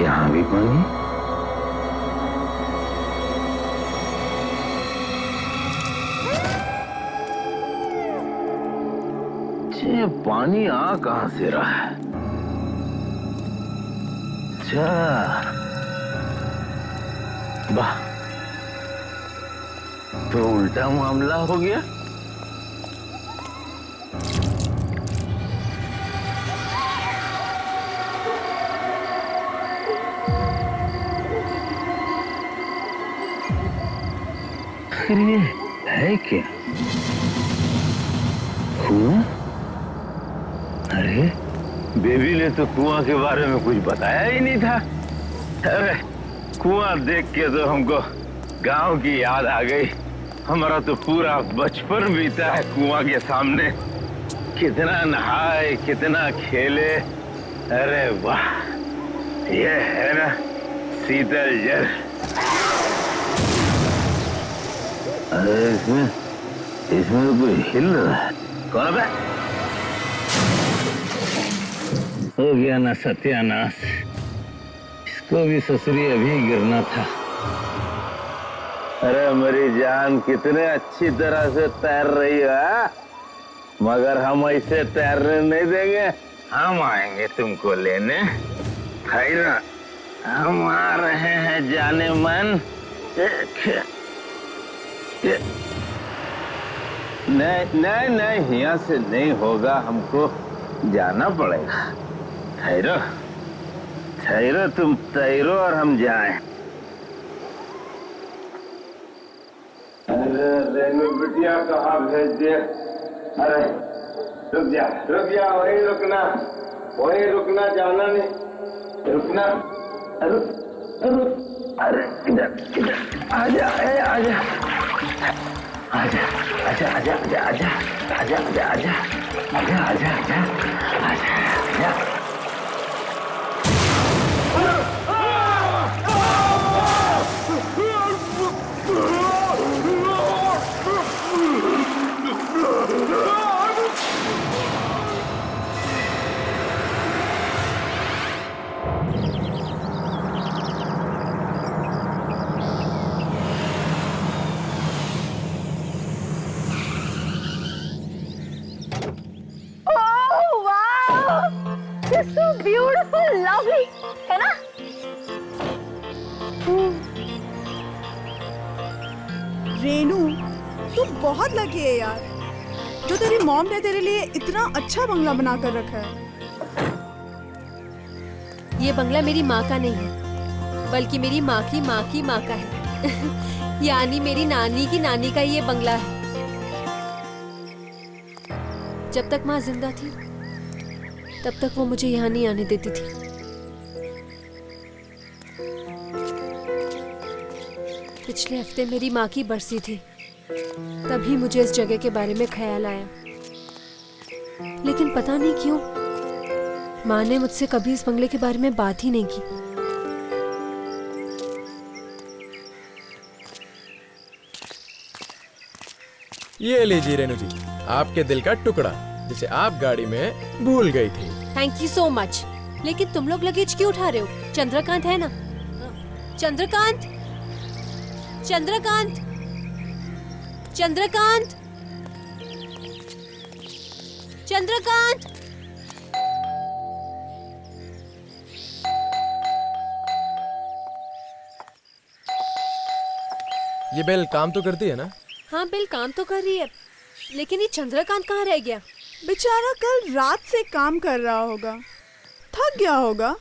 यहाँ भी पानी? ये पानी आ कहां से रहा है? अच्छा वाह, तो उल्टा मामला हो गया। फिर ये है क्या? कुआं? अरे बेबी ने तो कुआं के बारे में कुछ बताया ही नहीं था। अरे कुआं देख के तो हमको गांव की याद आ गई। हमारा तो पूरा बचपन बीता है कुआं के सामने। कितना नहाए, कितना खेले। अरे वाह, ये है ना शीतल जल। अरे इसमें तो कोई हिल रहा है। कौन है? हो गया ना सत्यानाश, इसको भी ससुरी अभी गिरना था। अरे मेरी जान कितने अच्छी तरह से तैर रही है, मगर हम ऐसे तैरने नहीं देंगे। हम आएंगे तुमको लेने, है ना? हम आ रहे हैं जाने मन। नहीं नहीं, यहाँ से नहीं होगा, हमको जाना पड़ेगा। ठहरो ठहरो, तुम तैरो और हम जाएं। अरे रेनू बिटिया कहाँ भेज दिए? अरे रुक जा, वहीं रुकना, जाना नहीं, रुकना। अरे इधर आजा आजा आजा आजा आजा आजा आजा आजा आजा आजा आजा आजा आजा आजा। So beautiful, lovely, है ना? रेनू तू बहुत लकी है यार, जो तेरी मॉम ने तेरे लिए इतना अच्छा बंगला बना कर रखा है। ये बंगला मेरी माँ का नहीं है, बल्कि मेरी माँ की माँ की माँ का है। यानी मेरी नानी की नानी का ये बंगला है। जब तक माँ जिंदा थी तब तक वो मुझे यहाँ नहीं आने देती थी। पिछले हफ्ते मेरी माँ की बरसी थी, तभी मुझे इस जगह के बारे में ख्याल आया। लेकिन पता नहीं क्यों माँ ने मुझसे कभी इस बंगले के बारे में बात ही नहीं की। ये लीजिए रेनू जी, आपके दिल का टुकड़ा जिसे आप गाड़ी में भूल गई थी। Thank you so much. लेकिन तुम लोग लगेज क्यों उठा रहे हो? चंद्रकांत है ना? चंद्रकांत, चंद्रकांत, चंद्रकांत, चंद्रकांत। ये बेल काम तो करती है ना? हाँ बिल काम तो कर रही है, लेकिन ये चंद्रकांत कहाँ रह गया? बेचारा कल रात से काम कर रहा होगा, थक गया होगा।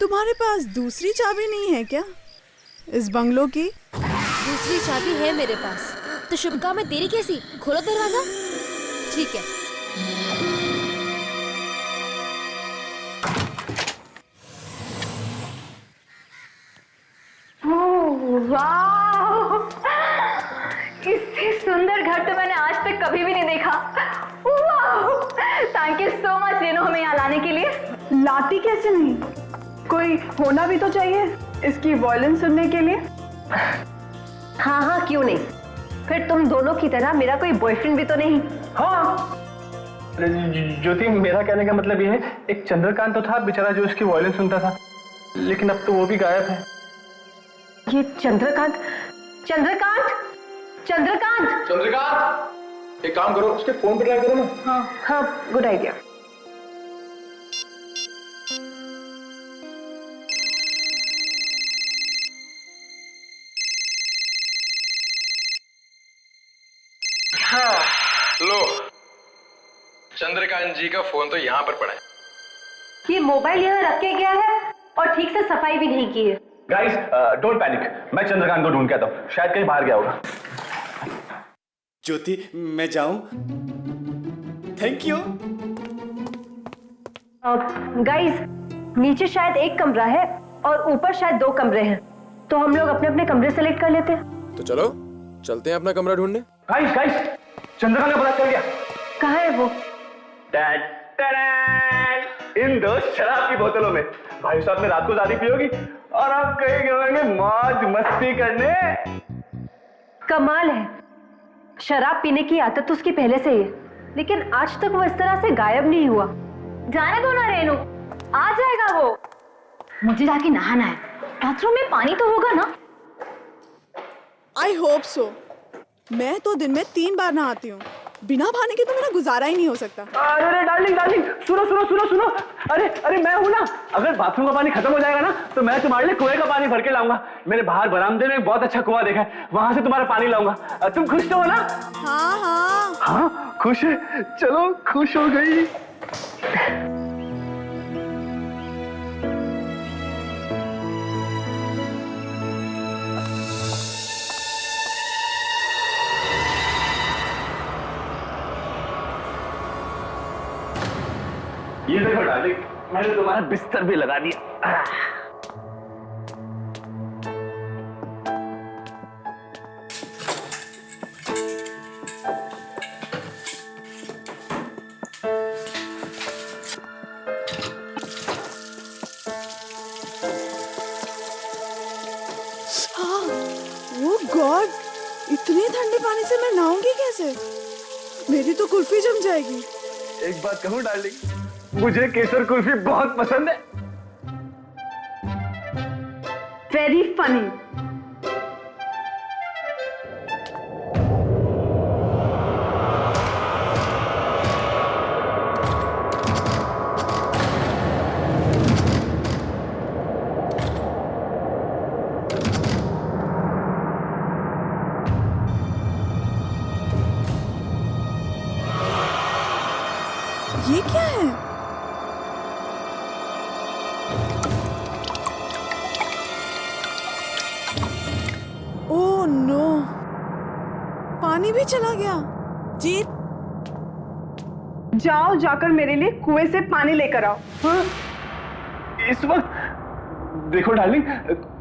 तुम्हारे पास दूसरी चाबी नहीं है क्या इस बंगलों की? दूसरी चाबी है मेरे पास। तो शुभका में देरी कैसी? खोलो दरवाजा। ठीक है। वाह, इससे सुंदर घर तो मैंने आज तक कभी भी नहीं देखा। Thank you so much Renu, हमें यहाँ लाने के लिए। लाती कैसे नहीं, कोई होना भी तो चाहिए इसकी वॉयलिन सुनने के लिए। हाँ हाँ क्यों नहीं, फिर तुम दोनों की तरह मेरा कोई बॉयफ्रेंड भी तो नहीं। हाँ ज्योति, मेरा कहने का मतलब ये है, एक चंद्रकांत तो था बेचारा जो उसकी वॉयलिन सुनता था, लेकिन अब तो वो भी गायब है। ये चंद्रकांत चंद्रकांत चंद्रकांत चंद्रकांत, एक काम करो, उसके फोन पे ट्राई करो ना। हाँ हाँ, गुड आइडिया। हाँ, लो, चंद्रकांत जी का फोन तो यहाँ पर पड़ा है। ये मोबाइल यहाँ रख के गया है और ठीक से सफाई भी नहीं की है। गाइस डोंट पैनिक, मैं चंद्रकांत को ढूंढ के आता हूँ, शायद कहीं बाहर गया होगा। ज्योति, मैं जाऊं? Thank you. गाइस, नीचे शायद एक कमरा है और ऊपर शायद 2 कमरे हैं, तो हम लोग अपने अपने कमरे सेलेक्ट कर लेते हैं। तो चलो चलते हैं अपना कमरा ढूंढने। गाइस गाइस, चंद्रकांत का पता चल गया। कहाँ है वो? इन 2 शराब की बोतलों में। भाई साहब ने रात को ज्यादा पियोगी और आप कहीं गए मौज मस्ती करने। कमाल है, शराब पीने की आदत तो उसकी पहले से ही है, लेकिन आज तक वो इस तरह से गायब नहीं हुआ। जाने दो ना रेनू, आ जाएगा वो। मुझे जाके नहाना है, बाथरूम में पानी तो होगा ना? I hope so. मैं तो दिन में 3 बार नहाती हूँ, बिना पानी के तो मेरा गुजारा ही नहीं हो सकता। अरे डार्लिंग डार्लिंग, सुनो सुनो सुनो सुनो, अरे मैं हूं ना, अगर बाथरूम का पानी खत्म हो जाएगा ना तो मैं तुम्हारे लिए कुएं का पानी भर के लाऊंगा। मैंने बाहर बरामदे में एक बहुत अच्छा कुआं देखा है, वहां से तुम्हारा पानी लाऊंगा। तुम खुश तो हो ना? हाँ हाँ हाँ खुश है, चलो खुश हो गई। ये देखो डार्लिंग, मैंने तुम्हारा बिस्तर भी लगा दिया। ओह गॉड, इतने ठंडे पानी से मैं नहाऊंगी कैसे? मेरी तो कुल्फी जम जाएगी। एक बात कहूं डार्लिंग, मुझे केसर कुल्फी बहुत पसंद है। Very funny. ये क्या है? ओह नो, पानी भी चला गया। जी जाओ, जाकर मेरे लिए कुएं से पानी लेकर आओ। हाँ? इस वक्त देखो डार्लिंग,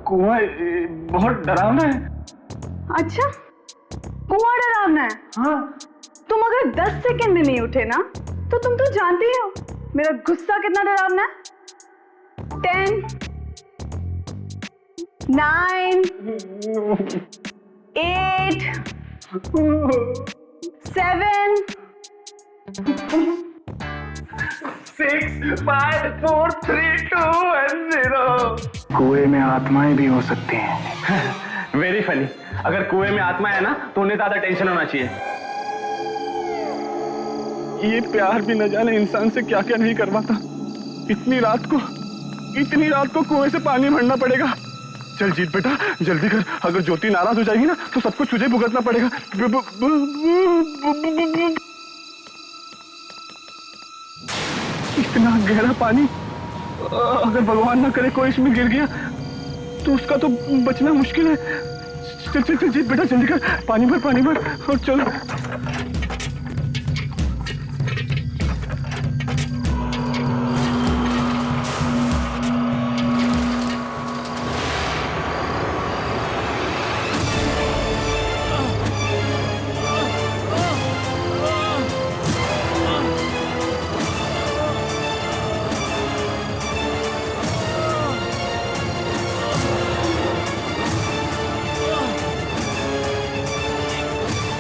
कुआं बहुत डरावना है। अच्छा, कुआं डरावना है? हाँ। तुम अगर 10 सेकंड में नहीं उठे ना तो तुम तो जानते ही हो मेरा गुस्सा कितना डरावना है। 10 9 8 7 6 5 4 3 2 1 0। कुएं में आत्माएं भी हो सकती हैं। Very funny. अगर कुएं में आत्मा है ना तो उन्हें ज्यादा टेंशन होना चाहिए। ये प्यार भी न जाने इंसान से क्या क्या नहीं करवाता। इतनी रात को कुएं से पानी भरना पड़ेगा। चल जीत बेटा, जल्दी कर। अगर ज्योति नाराज हो जाएगी ना तो सब कुछ तुझे भुगतना पड़ेगा। इतना गहरा पानी, अगर भगवान ना करे कोई इसमें गिर गया तो उसका तो बचना मुश्किल है। चल चल चल जीत बेटा, जल्दी कर, पानी भर और चल।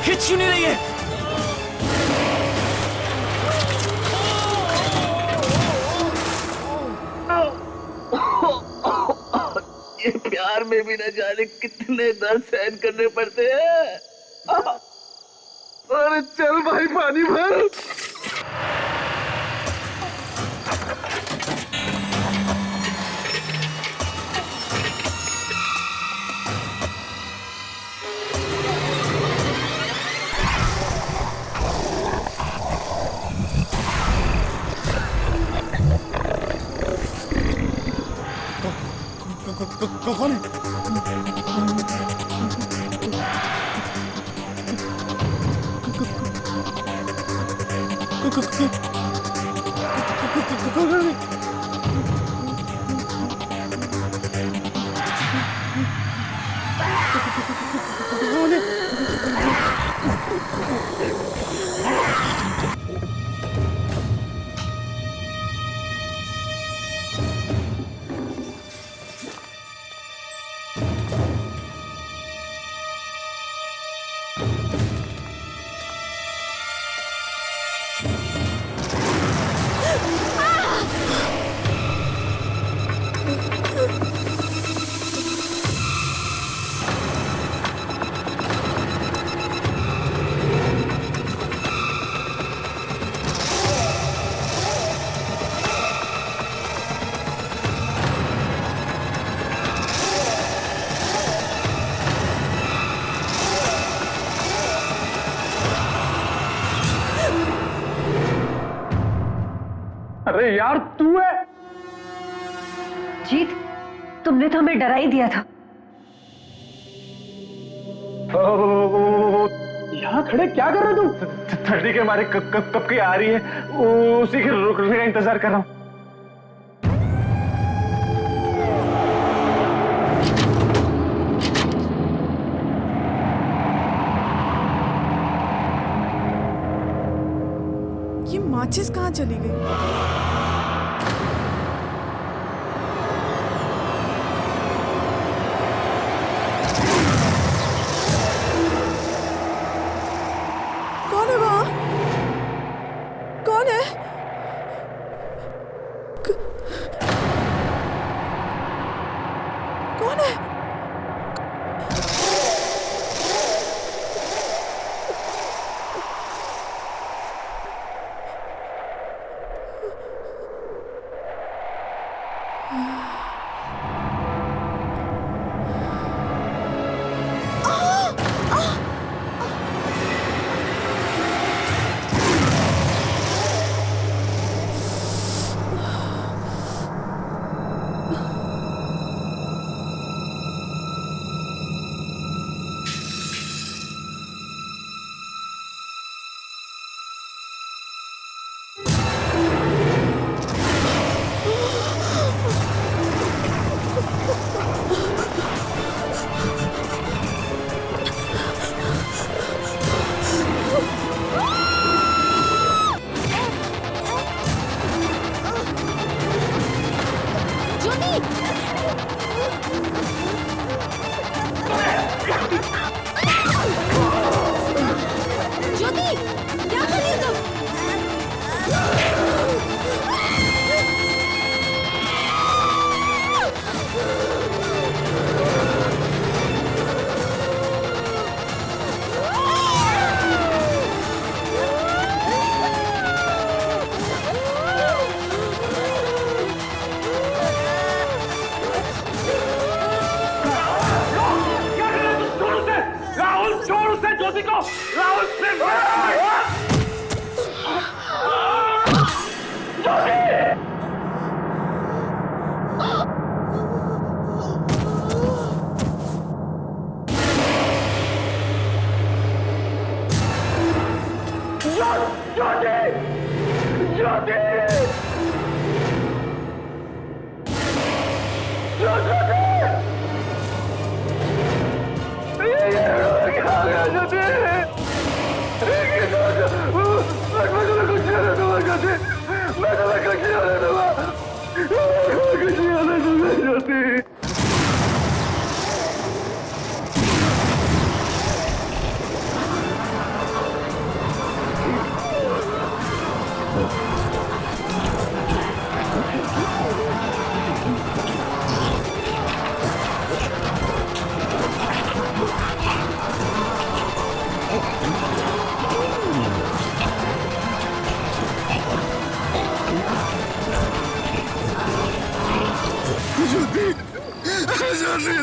खिंच क्यों नहीं रही है? ये प्यार में भी न जाने कितने दर्द सहन करने पड़ते हैं। अरे चल भाई, पानी भर। कौन है? अरे यार तू है? जीत, तुमने तो हमें डरा ही दिया था। यहाँ खड़े क्या कर रहे हो तुम? ठंडी के मारे कब की आ रही है, उसी के रुकने का इंतजार कर रहा हूँ। ये माचिस कहाँ चली गई? कौन है वहाँ? कौन है? कौन है? छोड़ उसे ज्योति को। राहुल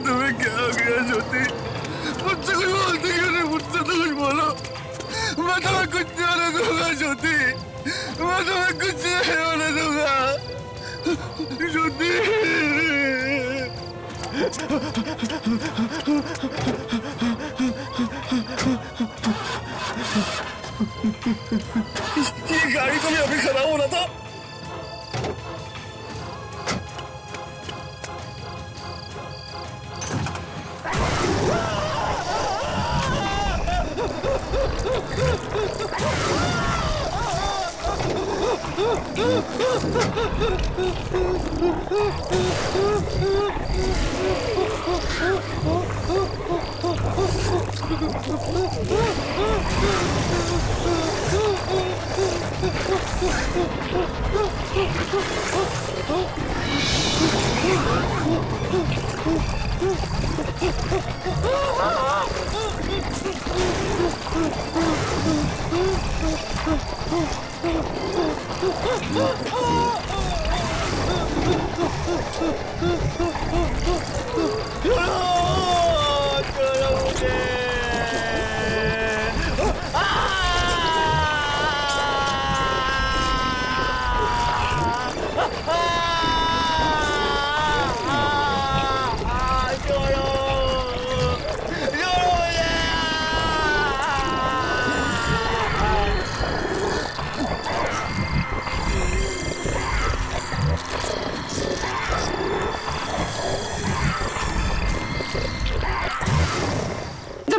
तुम्हें क्या हो गया ज्योति? मुझसे कोई गलती करे, मुझसे तो कुछ बोलो। मैं तुम्हें कुछ नहीं होने दूंगा ज्योति, मैं तुम्हें कुछ नहीं होने दूंगा ज्योति। ये गाड़ी तो भी अभी खराब होना था।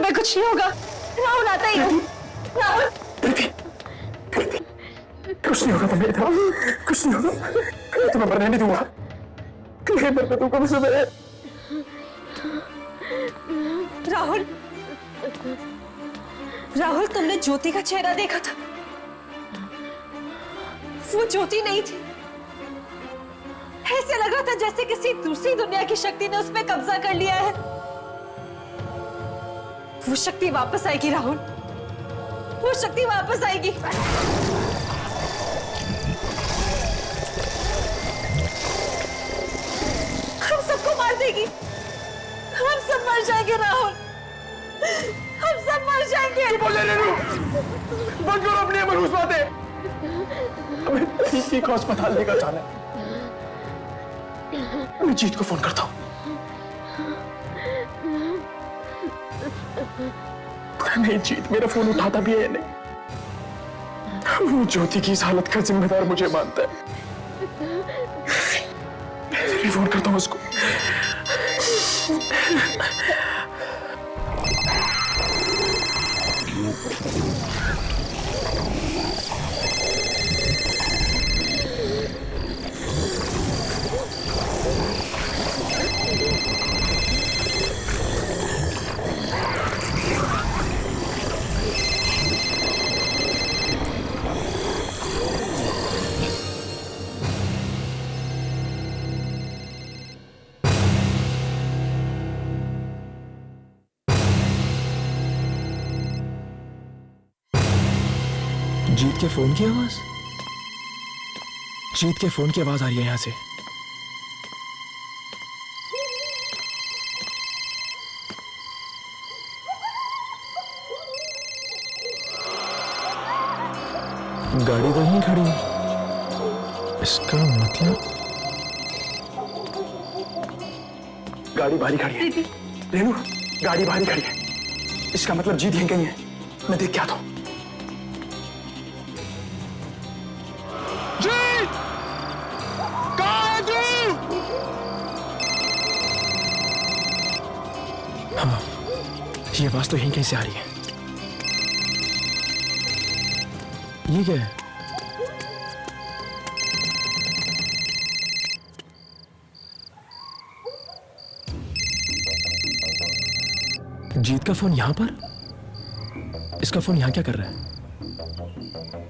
कुछ नहीं होगा, राहुल आता ही है। राहुल कुछ नहीं होगा तुम्हें, कुछ नहीं होगा। मैं तुम्हें मरने नहीं दूंगा, नहीं मरने दूंगा मुझे। मैं राहुल, राहुल तुमने ज्योति का चेहरा देखा था? वो ज्योति नहीं थी। ऐसे लगा था जैसे किसी दूसरी दुनिया की शक्ति ने उस पर कब्जा कर लिया है। वो शक्ति वापस आएगी राहुल, वो शक्ति वापस आएगी। हम सबको मार देगी, हम सब मर जाएंगे राहुल, हम सब मर जाएंगे। बोल रहे रेनू, बंद करो अपनी मरूज बातें। हमें किसी को अस्पताल लेकर जाना है। मैं जीत को फोन करता हूँ। नहीं, जीत मेरा फोन उठाता भी है नहीं। वो ज्योति की इस हालत का जिम्मेदार मुझे मानता है। मैं फोन करता हूँ उसको। जीत के फोन की आवाज, जीत के फोन की आवाज आ रही है यहां से। गाड़ी तो यहीं खड़ी है, इसका मतलब गाड़ी बाहरी खड़ी है। रेनू, गाड़ी बाहरी खड़ी है, इसका मतलब जीत यहीं कहीं है। मैं देख के आता हूं। जीत! कहाँ है तू? हाँ, ये आवाज तो यहीं कहीं से आ रही है। ये क्या है? जीत का फोन यहां पर? इसका फोन यहां क्या कर रहा है?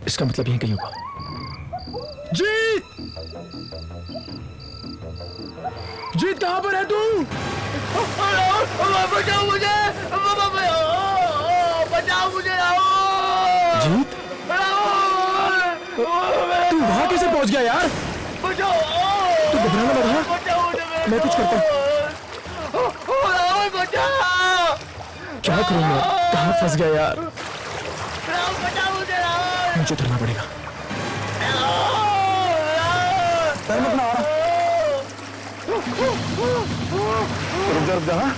इसका मतलब यहीं कहीं होगा। जीत! जीत कहां पर है तू? बचाओ मुझे, बचाओ मुझे। जीत? तू वहां कैसे पहुंच गया यार? तू घबराना मत, हाँ? मैं कुछ करता हूं। क्या करूं मैं? कहां फंस गया यार? मुझे उतरना पड़ेगा। मैं अपना आ रहा। रुक जा, हाँ?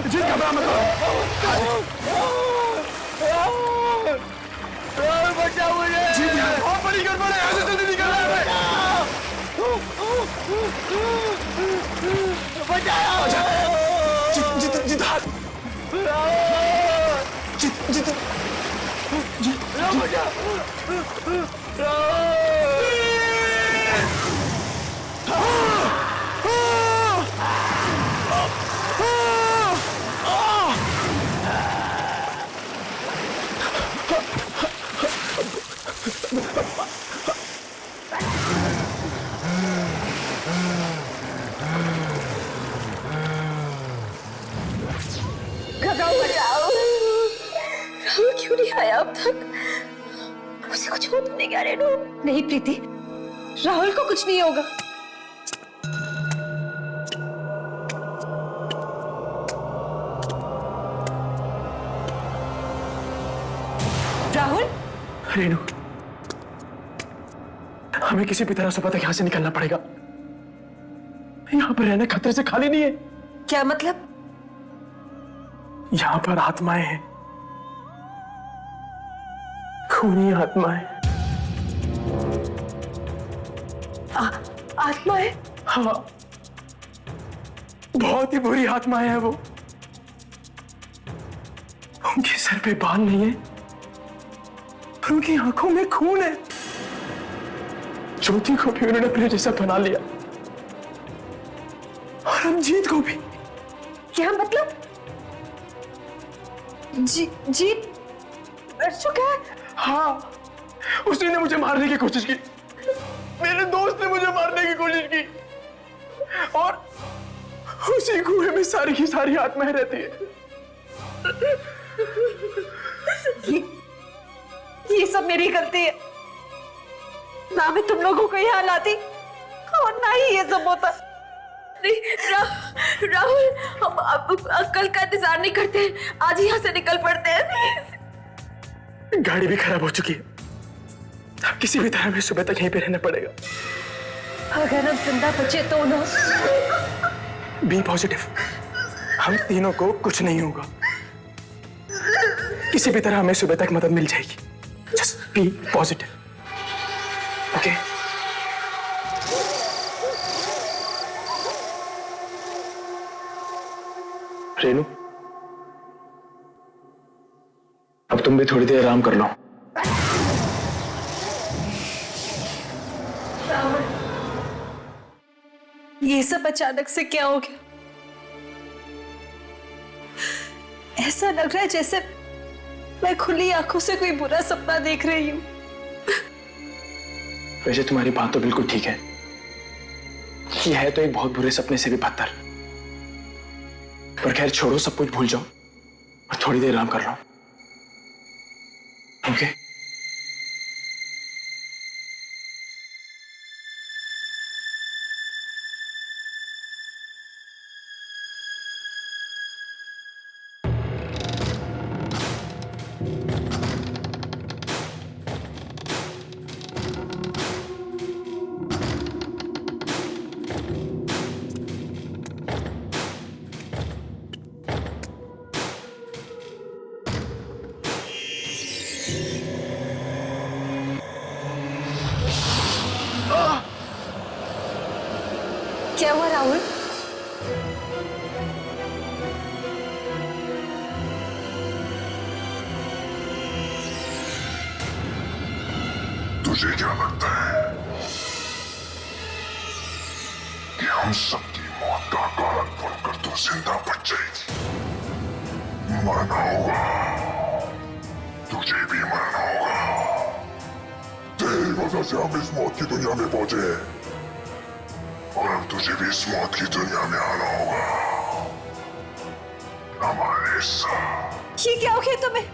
जीत घबरा मत। जीत यार, बहुत बड़ी गड़बड़ है, ऐसे जल्दी निकल रहा है। जीत जीत हाथ। जीत जीत जीत राहुल क्यों नहीं आया अब तक? उसे कुछ हो तो नहीं गया रेनू? नहीं प्रीति, राहुल को कुछ नहीं होगा। राहुल? रेनू, हमें किसी भी तरह से पता यहां से निकलना पड़ेगा। यहां पर रहना खतरे से खाली नहीं है। क्या मतलब? यहां पर आत्माएं हैं, खूनी आत्माएं। आत्माएं? हाँ, बहुत ही बुरी आत्माएं हैं वो। उनके सर पे बाल नहीं है, उनकी आंखों में खून है। ज्योति को भी उन्होंने अपने जैसा बना लिया, और हम जीत को भी। क्या मतलब? जीत मर चुका है? हाँ, उसी ने मुझे मारने की कोशिश की। मेरे दोस्त ने मुझे मारने की कोशिश की, और उसी कुएं में सारी की सारी आत्माएं रहती है। ये सब मेरी गलती है। ना मैं तुम लोगों को यहाँ लाती और ना ही ये सब होता। राहुल, हम अब कल का इंतजार नहीं करते, आज यहाँ से निकल पड़ते हैं। गाड़ी भी खराब हो चुकी है, अब किसी भी तरह हमें सुबह तक यहीं पे रहना पड़ेगा। अगर हम जिंदा बचे तो ना। बी पॉजिटिव, हम तीनों को कुछ नहीं होगा। किसी भी तरह हमें सुबह तक मदद मिल जाएगी। Just be positive, okay? Renu, अब तुम भी थोड़ी देर आराम कर लो। ये सब अचानक से क्या हो गया? ऐसा लग रहा है जैसे मैं खुली आंखों से कोई बुरा सपना देख रही हूँ। वैसे तुम्हारी बात तो बिल्कुल ठीक है, ये है तो एक बहुत बुरे सपने से भी बदतर। पर खैर छोड़ो, सब कुछ भूल जाओ और थोड़ी देर आराम कर लो, ओके? राहुल? तुझे क्या लगता है कि हम सबकी मौत का कारण बनकर तू जिंदा बच जाएगी? मरना होगा, तुझे भी मरना होगा। तेरी वजह से हम इस मौत की दुनिया में पहुंचे और अब तुझे भी इस मौत की दुनिया में आना होगा हमारे साथ। ये क्या हो गया तुम्हें?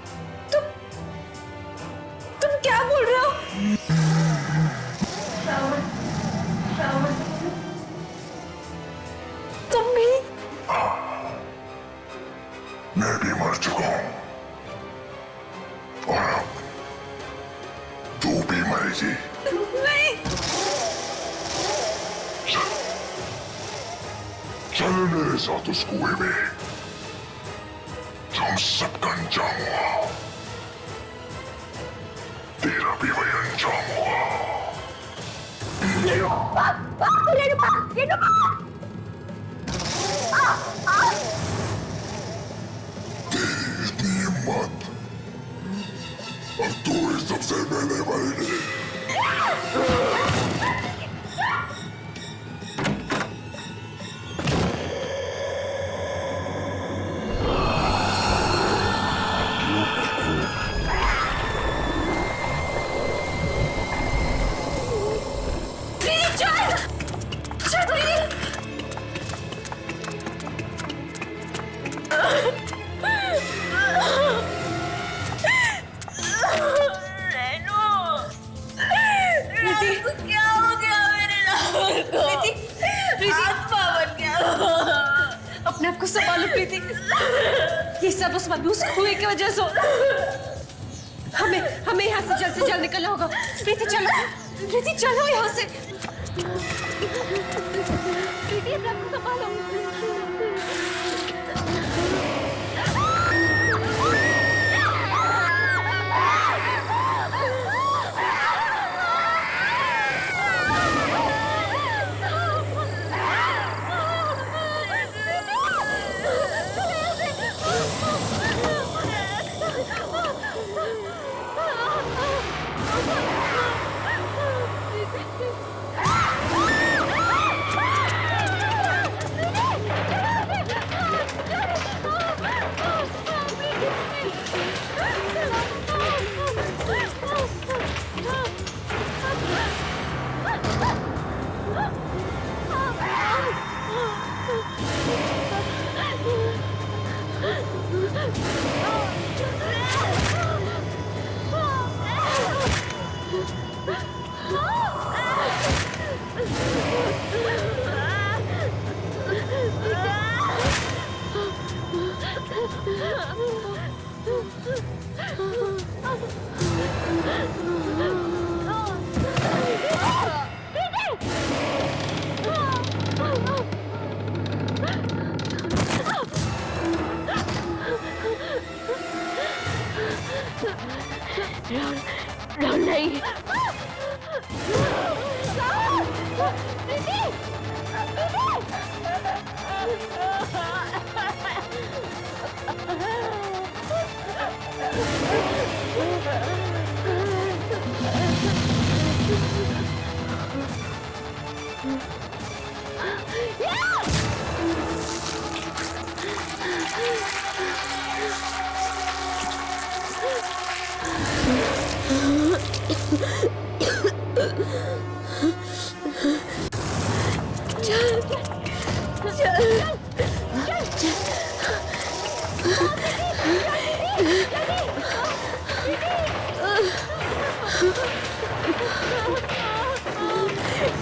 तुम क्या बोल रहे हो? तुम भी? मैं भी मर चुका हूं और अब तू भी मरेगी। नहीं। चल मेरे साथ उस कुएं में, हम सबका अंजाम हुआ, तेरा भी वही अंजाम होगा। तेरी इतनी हिम्मत, अब तू ही सबसे पहले मरेगी। अपने आप को संभालो प्रीति। ये सब उस मधुस कुएं की वजह से। हमें यहाँ से जल्द निकलना होगा। प्रीति चलो यहाँ से। प्रीति अपने आप को संभालो। राहुल नहीं।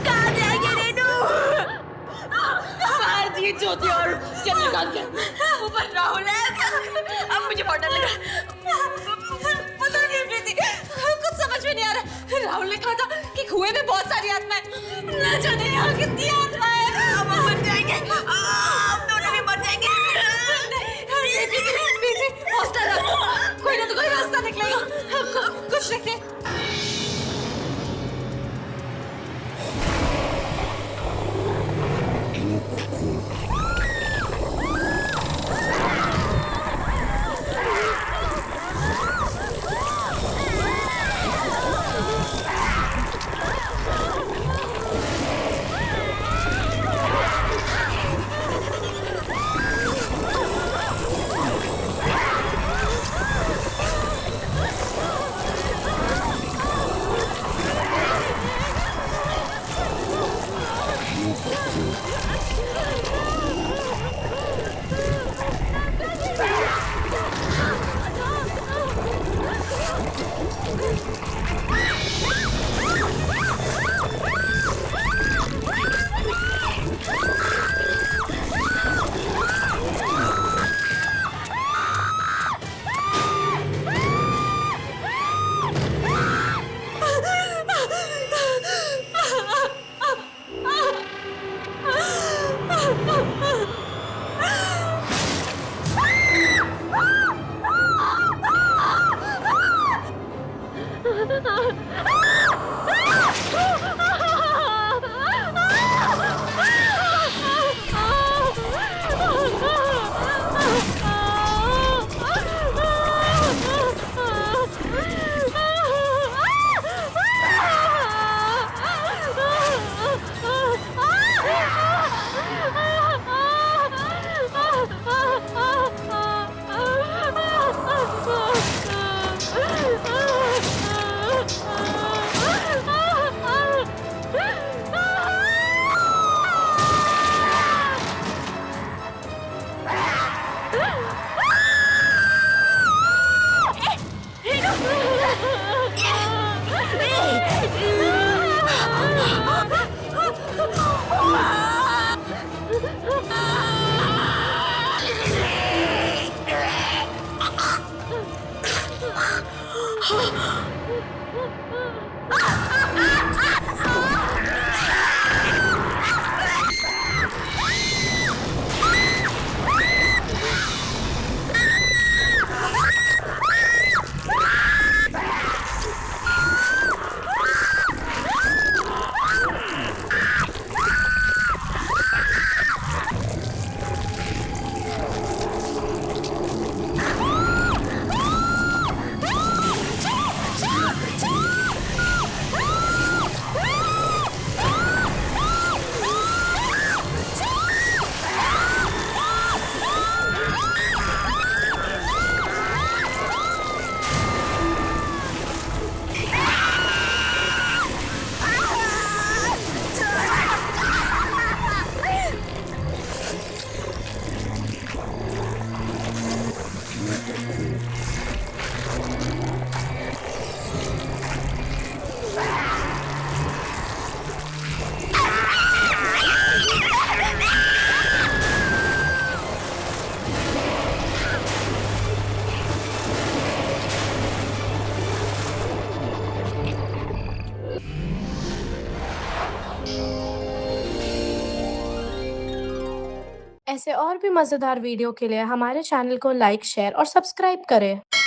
कहाँ जाएंगे रेनू? मार दिए ज्योति और चंद्रकांत के ऊपर राहुल है। अब मुझे बहुत डर लगा। पता नहीं प्रीति, कुछ समझ में नहीं आ रहा। राहुल ने कहा था कि कुएं में बहुत सारी आत्माएं, न जाने यहाँ कितनी आत्माएं। अब हम मर जाएंगे, हम दोनों भी मर जाएंगे। प्रीति, हौसला रखो, कोई ना तो कोई रास्ता निकलेगा। कुछ रखे। ऐसे और भी मज़ेदार वीडियो के लिए हमारे चैनल को लाइक, शेयर और सब्सक्राइब करें।